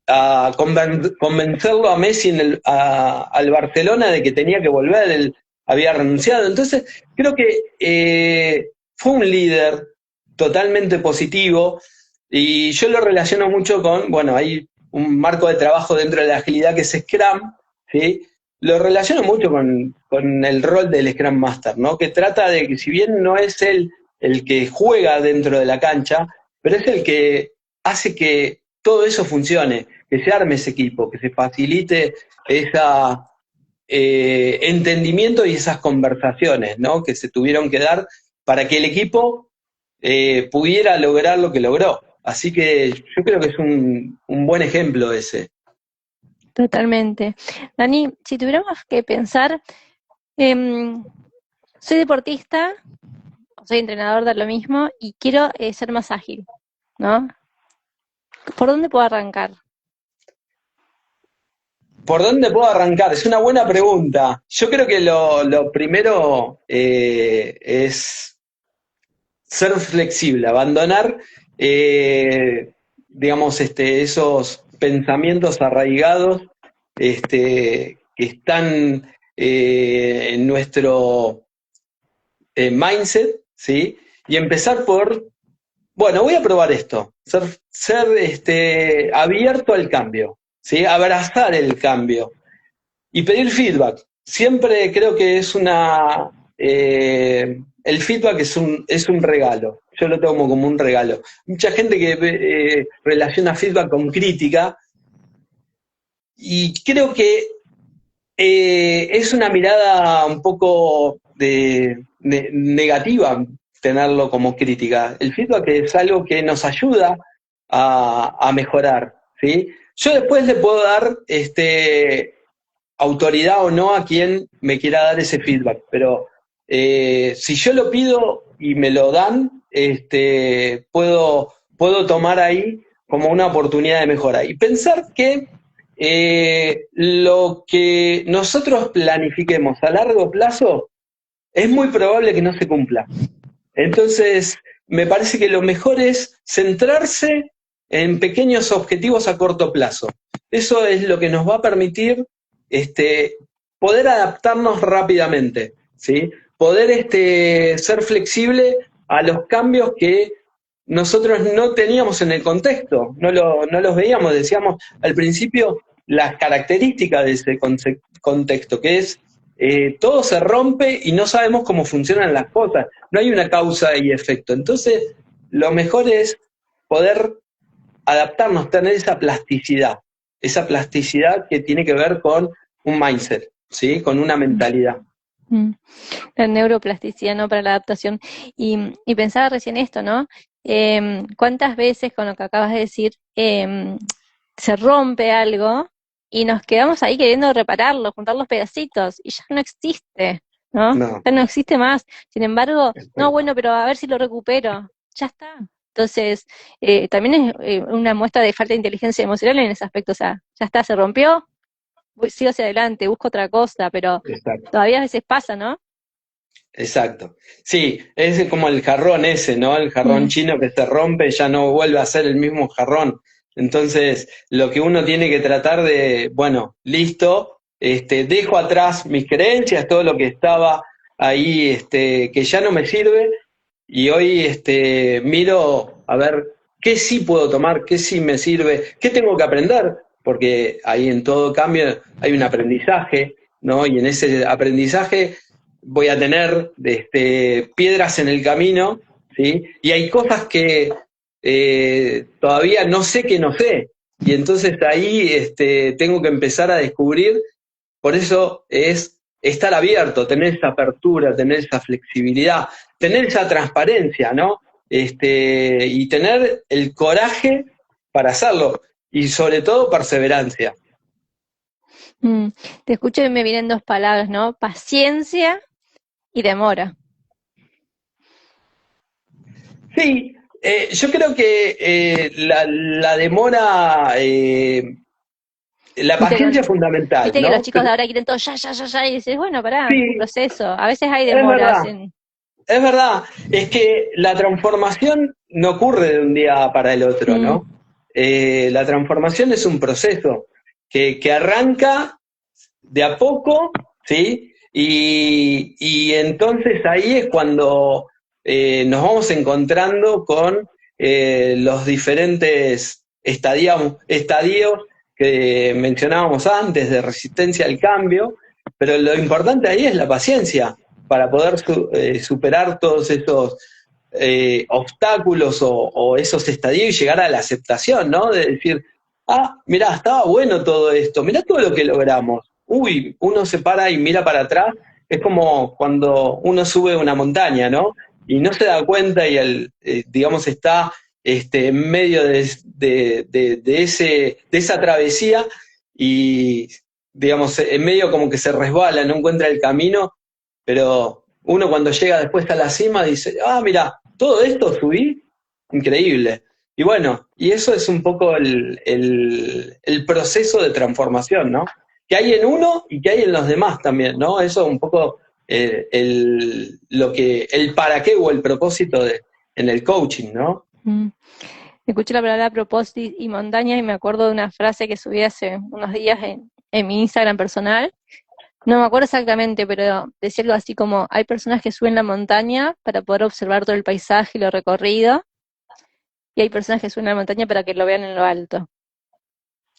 a convencerlo a Messi al Barcelona de que tenía que volver, él había renunciado. Entonces, creo que fue un líder totalmente positivo y yo lo relaciono mucho con, bueno, hay un marco de trabajo dentro de la agilidad que es Scrum, ¿sí? Lo relaciono mucho con el rol del Scrum Master, ¿no? Que trata de que si bien no es él el que juega dentro de la cancha, pero es el que hace que todo eso funcione, que se arme ese equipo, que se facilite esa entendimiento y esas conversaciones, ¿no? Que se tuvieron que dar para que el equipo pudiera lograr lo que logró. Así que yo creo que es un buen ejemplo ese. Totalmente. Dani, si tuviéramos que pensar, em, soy deportista, soy entrenador, da lo mismo, y quiero ser más ágil, ¿no? ¿Por dónde puedo arrancar? ¿Por dónde puedo arrancar? Es una buena pregunta. Yo creo que lo primero es ser flexible, abandonar, digamos, esos pensamientos arraigados que están en nuestro mindset, ¿sí? Y empezar por, bueno, voy a probar esto, ser ser abierto al cambio, ¿sí? Abrazar el cambio y pedir feedback. Siempre creo que es el feedback es un regalo. Yo lo tomo como un regalo. Mucha gente que relaciona feedback con crítica y creo que es una mirada un poco negativa tenerlo como crítica. El feedback es algo que nos ayuda a mejorar, ¿sí? Yo después le puedo dar autoridad o no a quien me quiera dar ese feedback, pero si yo lo pido y me lo dan, puedo tomar ahí como una oportunidad de mejora y pensar que lo que nosotros planifiquemos a largo plazo es muy probable que no se cumpla. Entonces, me parece que lo mejor es centrarse en pequeños objetivos a corto plazo. Eso es lo que nos va a permitir poder adaptarnos rápidamente, ¿sí? Poder ser flexible a los cambios que nosotros no teníamos en el contexto, no los veíamos, decíamos al principio las características de ese contexto, que es todo se rompe y no sabemos cómo funcionan las cosas, no hay una causa y efecto. Entonces, lo mejor es poder adaptarnos, tener esa plasticidad que tiene que ver con un mindset, ¿sí? Con una mentalidad. La neuroplasticidad, ¿no? Para la adaptación. Y pensaba recién esto, ¿no? ¿Cuántas veces con lo que acabas de decir se rompe algo y nos quedamos ahí queriendo repararlo, juntar los pedacitos y ya no existe, ¿no? No. Ya no existe más. Sin embargo, no, bueno, pero a ver si lo recupero. Ya está. Entonces, también es una muestra de falta de inteligencia emocional en ese aspecto. O sea, ya está, se rompió, sigo hacia adelante, busco otra cosa, pero Exacto. todavía a veces pasa, ¿no? Exacto. Sí, es como el jarrón ese, ¿no? El jarrón chino que se rompe, ya no vuelve a ser el mismo jarrón. Entonces, lo que uno tiene que tratar de, bueno, listo, dejo atrás mis creencias, todo lo que estaba ahí, que ya no me sirve, y hoy miro a ver qué sí puedo tomar, qué sí me sirve, qué tengo que aprender, porque ahí en todo cambio hay un aprendizaje, ¿no? Y en ese aprendizaje voy a tener piedras en el camino, ¿sí? Y hay cosas que todavía no sé que no sé. Y entonces ahí tengo que empezar a descubrir, por eso es estar abierto, tener esa apertura, tener esa flexibilidad, tener esa transparencia, ¿no? Y tener el coraje para hacerlo, y sobre todo perseverancia. Te escucho y me vienen dos palabras, ¿no? Paciencia y demora. Sí, yo creo que la demora, la paciencia es fundamental, Viste que los ¿no? chicos de ahora quieren todo ya, ya, ya, ya, y dices, bueno, pará, un Sí, proceso. A veces hay es demoras verdad, en... es verdad. Es que la transformación no ocurre de un día para el otro, Mm, ¿no? La transformación es un proceso que arranca de a poco, ¿sí? Y entonces ahí es cuando nos vamos encontrando con los diferentes estadios que mencionábamos antes de resistencia al cambio, pero lo importante ahí es la paciencia para poder superar todos esos obstáculos o esos estadios y llegar a la aceptación, ¿no? De decir, ah, mirá, estaba bueno todo esto, mirá todo lo que logramos. Uy, uno se para y mira para atrás, es como cuando uno sube una montaña, ¿no? Y no se da cuenta y digamos, está en medio de esa travesía y, digamos, en medio como que se resbala, no encuentra el camino, pero uno cuando llega después a la cima dice, ah, mira, todo esto subí, increíble. Y bueno, y eso es un poco el proceso de transformación, ¿no? Que hay en uno y que hay en los demás también, ¿no? Eso es un poco el para qué o el propósito en el coaching, ¿no? mm. Escuché la palabra propósito y montaña y me acuerdo de una frase que subí hace unos días en mi Instagram personal. No me acuerdo exactamente, pero decía algo así como, hay personas que suben la montaña para poder observar todo el paisaje y lo recorrido, y hay personas que suben a la montaña para que lo vean en lo alto.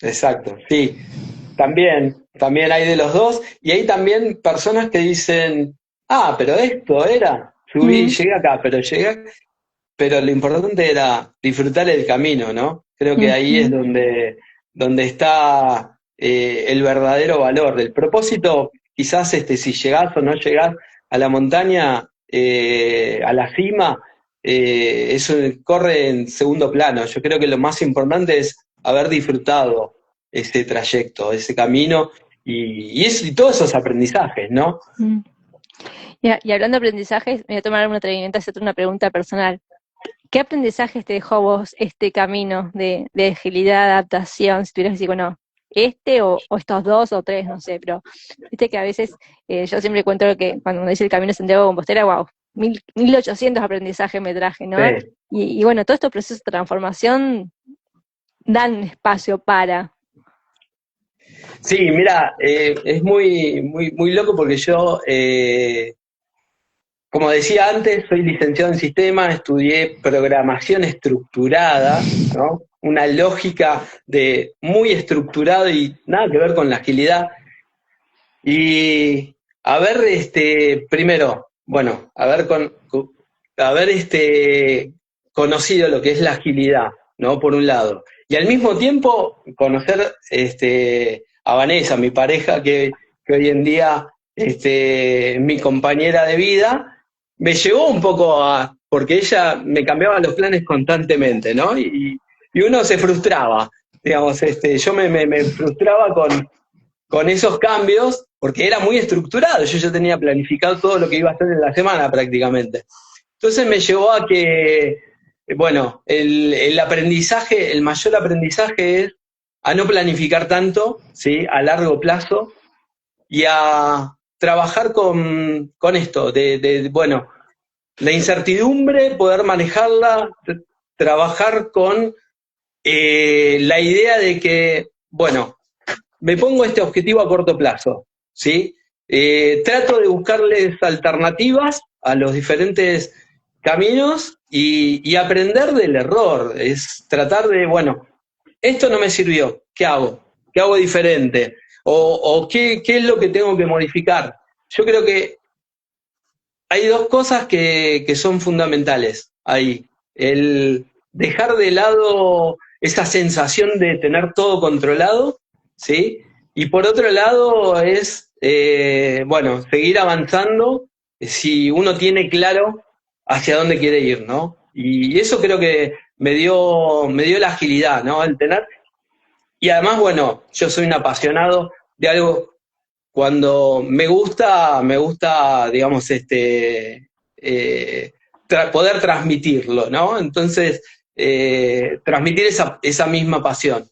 Exacto, sí. También hay de los dos, y hay también personas que dicen, ah, pero esto era, subí, Mm, llegué acá, pero lo importante era disfrutar el camino, ¿no? Creo que ahí es ujú. donde está el verdadero valor. El propósito, quizás si llegás o no llegás a la montaña, a la cima, eso corre en segundo plano. Yo creo que lo más importante es haber disfrutado ese trayecto, ese camino y todos esos aprendizajes, ¿no? Mm. Y hablando de aprendizajes, me voy a tomar un atrevimiento a hacerte una pregunta personal. ¿Qué aprendizajes te dejó vos este camino de agilidad, adaptación? Si tuvieras que decir, bueno, o estos dos o tres, no sé, pero viste que a veces yo siempre cuento lo que cuando uno dice el camino de Santiago de Compostela, wow, 1800 aprendizajes me traje, ¿no? Sí. Y bueno, todos estos procesos de transformación dan espacio para. Sí, mira, es muy loco porque yo, como decía antes, soy licenciado en sistemas, estudié programación estructurada, ¿no? Una lógica de muy estructurado y nada que ver con la agilidad. Y haber, primero, bueno, haber conocido lo que es la agilidad, ¿no? Por un lado. Y al mismo tiempo conocer a Vanessa, mi pareja, que hoy en día es mi compañera de vida, me llevó un poco porque ella me cambiaba los planes constantemente, ¿no? Y uno se frustraba, digamos, yo me frustraba con esos cambios, porque era muy estructurado, yo ya tenía planificado todo lo que iba a hacer en la semana prácticamente. Entonces me llevó a que, bueno, el aprendizaje, el mayor aprendizaje es a no planificar tanto, ¿sí? A largo plazo y a trabajar con esto, bueno, la incertidumbre, poder manejarla, trabajar con la idea de que, bueno, me pongo este objetivo a corto plazo, ¿sí? Trato de buscarles alternativas a los diferentes caminos y aprender del error. Es tratar de, bueno, esto no me sirvió, ¿qué hago? ¿Qué hago diferente? O qué es lo que tengo que modificar? Yo creo que hay dos cosas que son fundamentales ahí. El dejar de lado esa sensación de tener todo controlado, ¿sí? Y por otro lado es, bueno, seguir avanzando si uno tiene claro hacia dónde quiere ir, ¿no? Y eso creo que me dio la agilidad, ¿no? El tener. Y además, bueno, yo soy un apasionado de algo cuando me gusta, digamos, poder transmitirlo, ¿no? Entonces, transmitir esa misma pasión.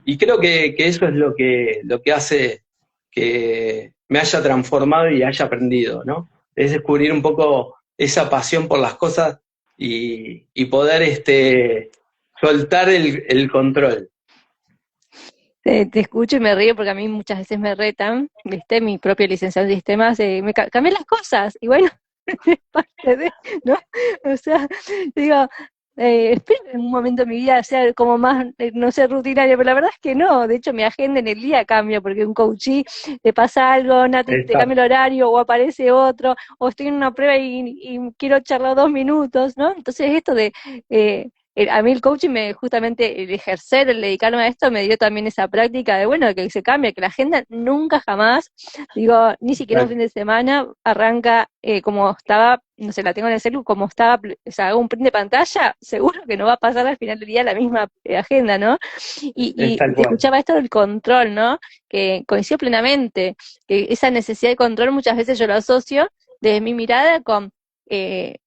Y creo que eso es lo que hace que me haya transformado y haya aprendido, ¿no? Es descubrir un poco esa pasión por las cosas y poder soltar el control. Te escucho y me río porque a mí muchas veces me retan, ¿viste? Mi propia licenciado en sistemas, cambié las cosas, y bueno, es parte de, ¿no? O sea, digo, espero en un momento de mi vida sea como más, no sé, rutinario, pero la verdad es que no, de hecho mi agenda en el día cambia, porque un coachí te pasa algo, Nati, te cambia Exacto. el horario, o aparece otro, o estoy en una prueba y quiero charlar 2 minutos, ¿no? Entonces esto de... a mí el coaching justamente el ejercer, el dedicarme a esto me dio también esa práctica de, bueno, que se cambia, que la agenda nunca jamás, digo, ni siquiera un fin Exacto. de semana arranca como estaba, no sé, la tengo en el celu, como estaba, o sea, hago un print de pantalla, seguro que no va a pasar al final del día la misma agenda, ¿no? Es Y tal te cual. escuchaba esto del control, ¿no? Que coincido plenamente, que esa necesidad de control muchas veces yo lo asocio desde mi mirada con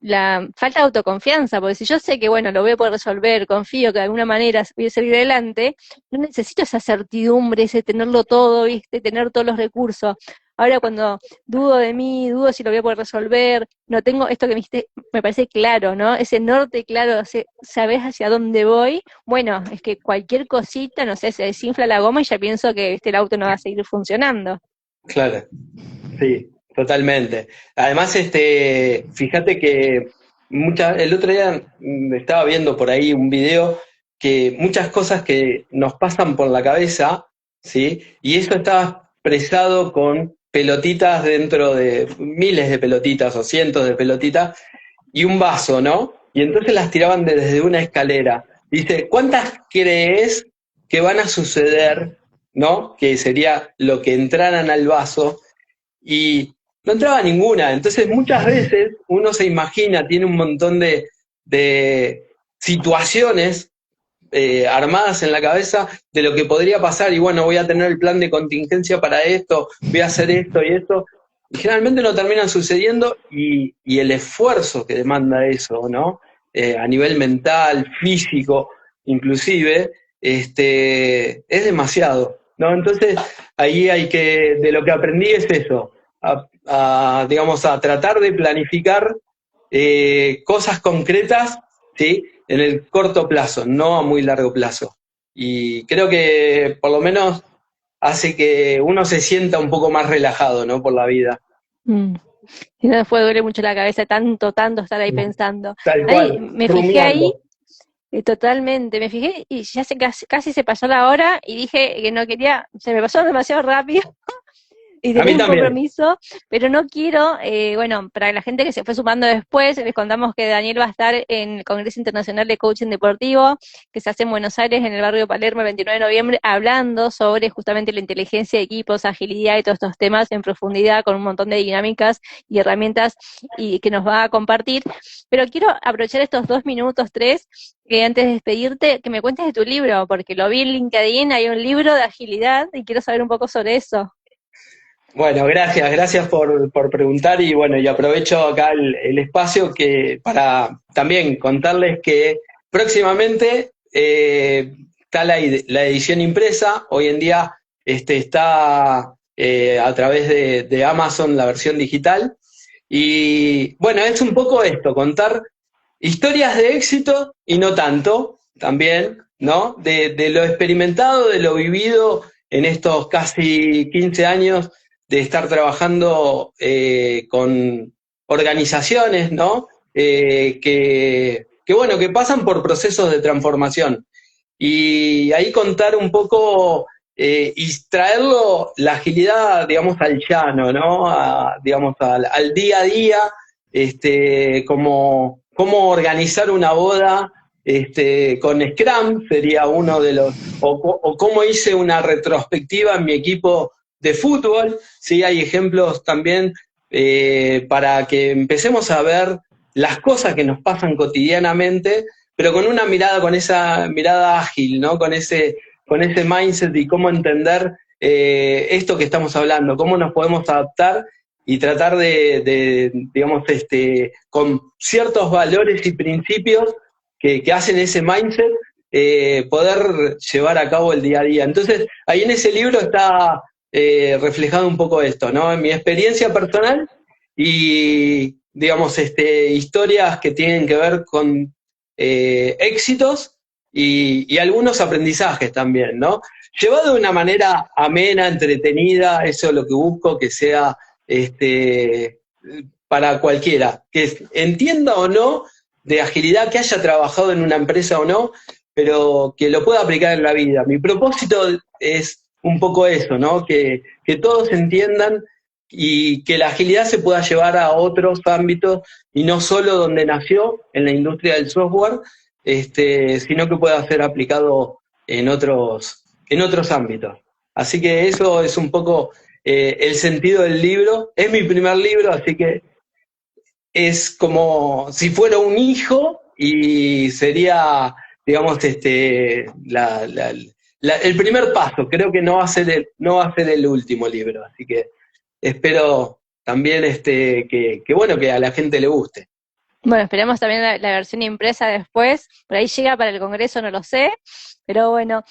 la falta de autoconfianza, porque si yo sé que, bueno, lo voy a poder resolver, confío que de alguna manera voy a salir adelante, no necesito esa certidumbre, ese tenerlo todo, ¿viste? Tener todos los recursos. Ahora cuando dudo de mí, dudo si lo voy a poder resolver, no tengo esto que me dijiste, me parece claro, ¿no? Ese norte claro, sabes hacia dónde voy. Bueno, es que cualquier cosita, no sé, se desinfla la goma y ya pienso que el auto no va a seguir funcionando. Claro. Sí, totalmente. Además, fíjate que el otro día estaba viendo por ahí un video que muchas cosas que nos pasan por la cabeza, ¿sí? Y eso está expresado con pelotitas dentro de miles de pelotitas o cientos de pelotitas y un vaso, ¿no? Y entonces las tiraban desde una escalera. Dice, ¿cuántas crees que van a suceder, ¿no? Que sería lo que entraran al vaso y no entraba ninguna. Entonces muchas veces uno se imagina, tiene un montón de situaciones armadas en la cabeza de lo que podría pasar y bueno, voy a tener el plan de contingencia para esto, voy a hacer esto y esto. Y generalmente no terminan sucediendo y el esfuerzo que demanda eso, ¿no? A nivel mental, físico, inclusive, es demasiado, ¿no? Entonces, ahí hay que, de lo que aprendí es eso, digamos, a tratar de planificar cosas concretas, ¿sí? En el corto plazo, no a muy largo plazo. Y creo que por lo menos hace que uno se sienta un poco más relajado, ¿no? Por la vida. Mm. Y no fue duele mucho la cabeza tanto estar ahí pensando. Tal Ahí cual, me fijé ahí, rumiando. totalmente, me fijé y ya casi se pasó la hora y dije que no quería, se me pasó demasiado rápido y A mí tenés un también. compromiso, pero no quiero, bueno, para la gente que se fue sumando después, les contamos que Daniel va a estar en el Congreso Internacional de Coaching Deportivo, que se hace en Buenos Aires, en el barrio de Palermo, el 29 de noviembre, hablando sobre justamente la inteligencia de equipos, agilidad y todos estos temas en profundidad, con un montón de dinámicas y herramientas y que nos va a compartir. Pero quiero aprovechar estos 2 minutos, 3, antes de despedirte, que me cuentes de tu libro, porque lo vi en LinkedIn, hay un libro de agilidad y quiero saber un poco sobre eso. Bueno, gracias por preguntar y bueno, y aprovecho acá el espacio que para también contarles que próximamente está la edición impresa, hoy en día está a través de Amazon la versión digital y bueno, es un poco esto, contar historias de éxito y no tanto, también, ¿no? De lo experimentado, de lo vivido en estos casi 15 años de estar trabajando con organizaciones, ¿no? Bueno, que pasan por procesos de transformación. Y ahí contar un poco y traerlo, la agilidad, digamos, al llano, ¿no? Digamos, al día a día, como cómo organizar una boda con Scrum, sería uno de los, o cómo hice una retrospectiva en mi equipo de fútbol, ¿sí? Hay ejemplos también para que empecemos a ver las cosas que nos pasan cotidianamente, pero con una mirada, con esa mirada ágil, ¿no? Con ese mindset y cómo entender esto que estamos hablando, cómo nos podemos adaptar y tratar digamos, con ciertos valores y principios que hacen ese mindset, poder llevar a cabo el día a día. Entonces, ahí en ese libro está reflejado un poco esto, ¿no? En mi experiencia personal y, digamos, historias que tienen que ver con éxitos y algunos aprendizajes también, ¿no? Llevado de una manera amena, entretenida, eso es lo que busco, que sea para cualquiera, que entienda o no de agilidad, que haya trabajado en una empresa o no, pero que lo pueda aplicar en la vida. Mi propósito es un poco eso, ¿no? Que todos entiendan y que la agilidad se pueda llevar a otros ámbitos y no solo donde nació, en la industria del software, sino que pueda ser aplicado en otros ámbitos. Así que eso es un poco el sentido del libro. Es mi primer libro, así que es como si fuera un hijo y sería, digamos, el primer paso. Creo que no va a ser el último libro, así que espero también bueno, que a la gente le guste. Bueno, esperemos también la versión impresa después, por ahí llega para el Congreso, no lo sé, pero bueno,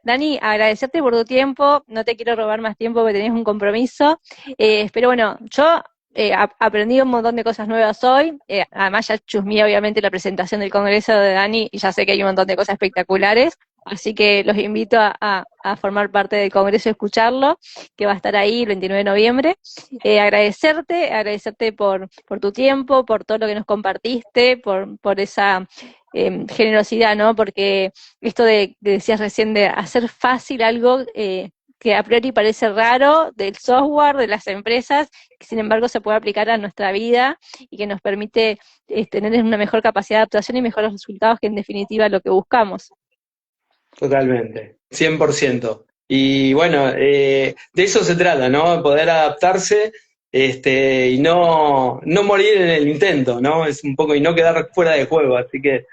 Dani, agradecerte por tu tiempo, no te quiero robar más tiempo porque tenés un compromiso, pero bueno, yo aprendí un montón de cosas nuevas hoy, además ya chusmé obviamente la presentación del Congreso de Dani y ya sé que hay un montón de cosas espectaculares, Así que los invito a formar parte del Congreso y escucharlo, que va a estar ahí el 29 de noviembre. Agradecerte por tu tiempo, por todo lo que nos compartiste, por esa generosidad, ¿no? Porque esto decías recién, de hacer fácil algo que a priori parece raro, del software, de las empresas, que sin embargo se puede aplicar a nuestra vida y que nos permite tener una mejor capacidad de adaptación y mejores resultados, que en definitiva es lo que buscamos. Totalmente, 100%. Y bueno, de eso se trata, ¿no? Poder adaptarse, y no morir en el intento, ¿no? Es un poco, y no quedar fuera de juego. Así que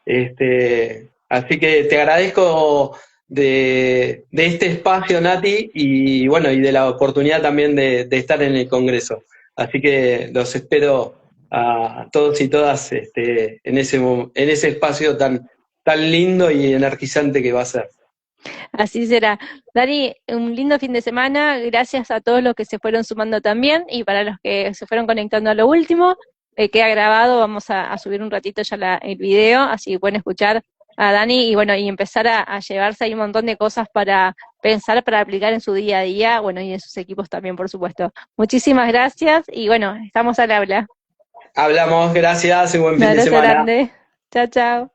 te agradezco de este espacio, Nati, y bueno, y de la oportunidad también de estar en el Congreso. Así que los espero a todos y todas, en ese espacio tan lindo y energizante que va a ser. Así será. Dani, un lindo fin de semana. Gracias a todos los que se fueron sumando también y para los que se fueron conectando a lo último. Queda grabado, vamos a subir un ratito ya el video, así que pueden escuchar a Dani y bueno, y empezar a llevarse ahí un montón de cosas para pensar, para aplicar en su día a día, bueno, y en sus equipos también, por supuesto. Muchísimas gracias y bueno, estamos al habla. Hablamos, gracias y buen Un fin de abrazo semana. grande. Chao, chao.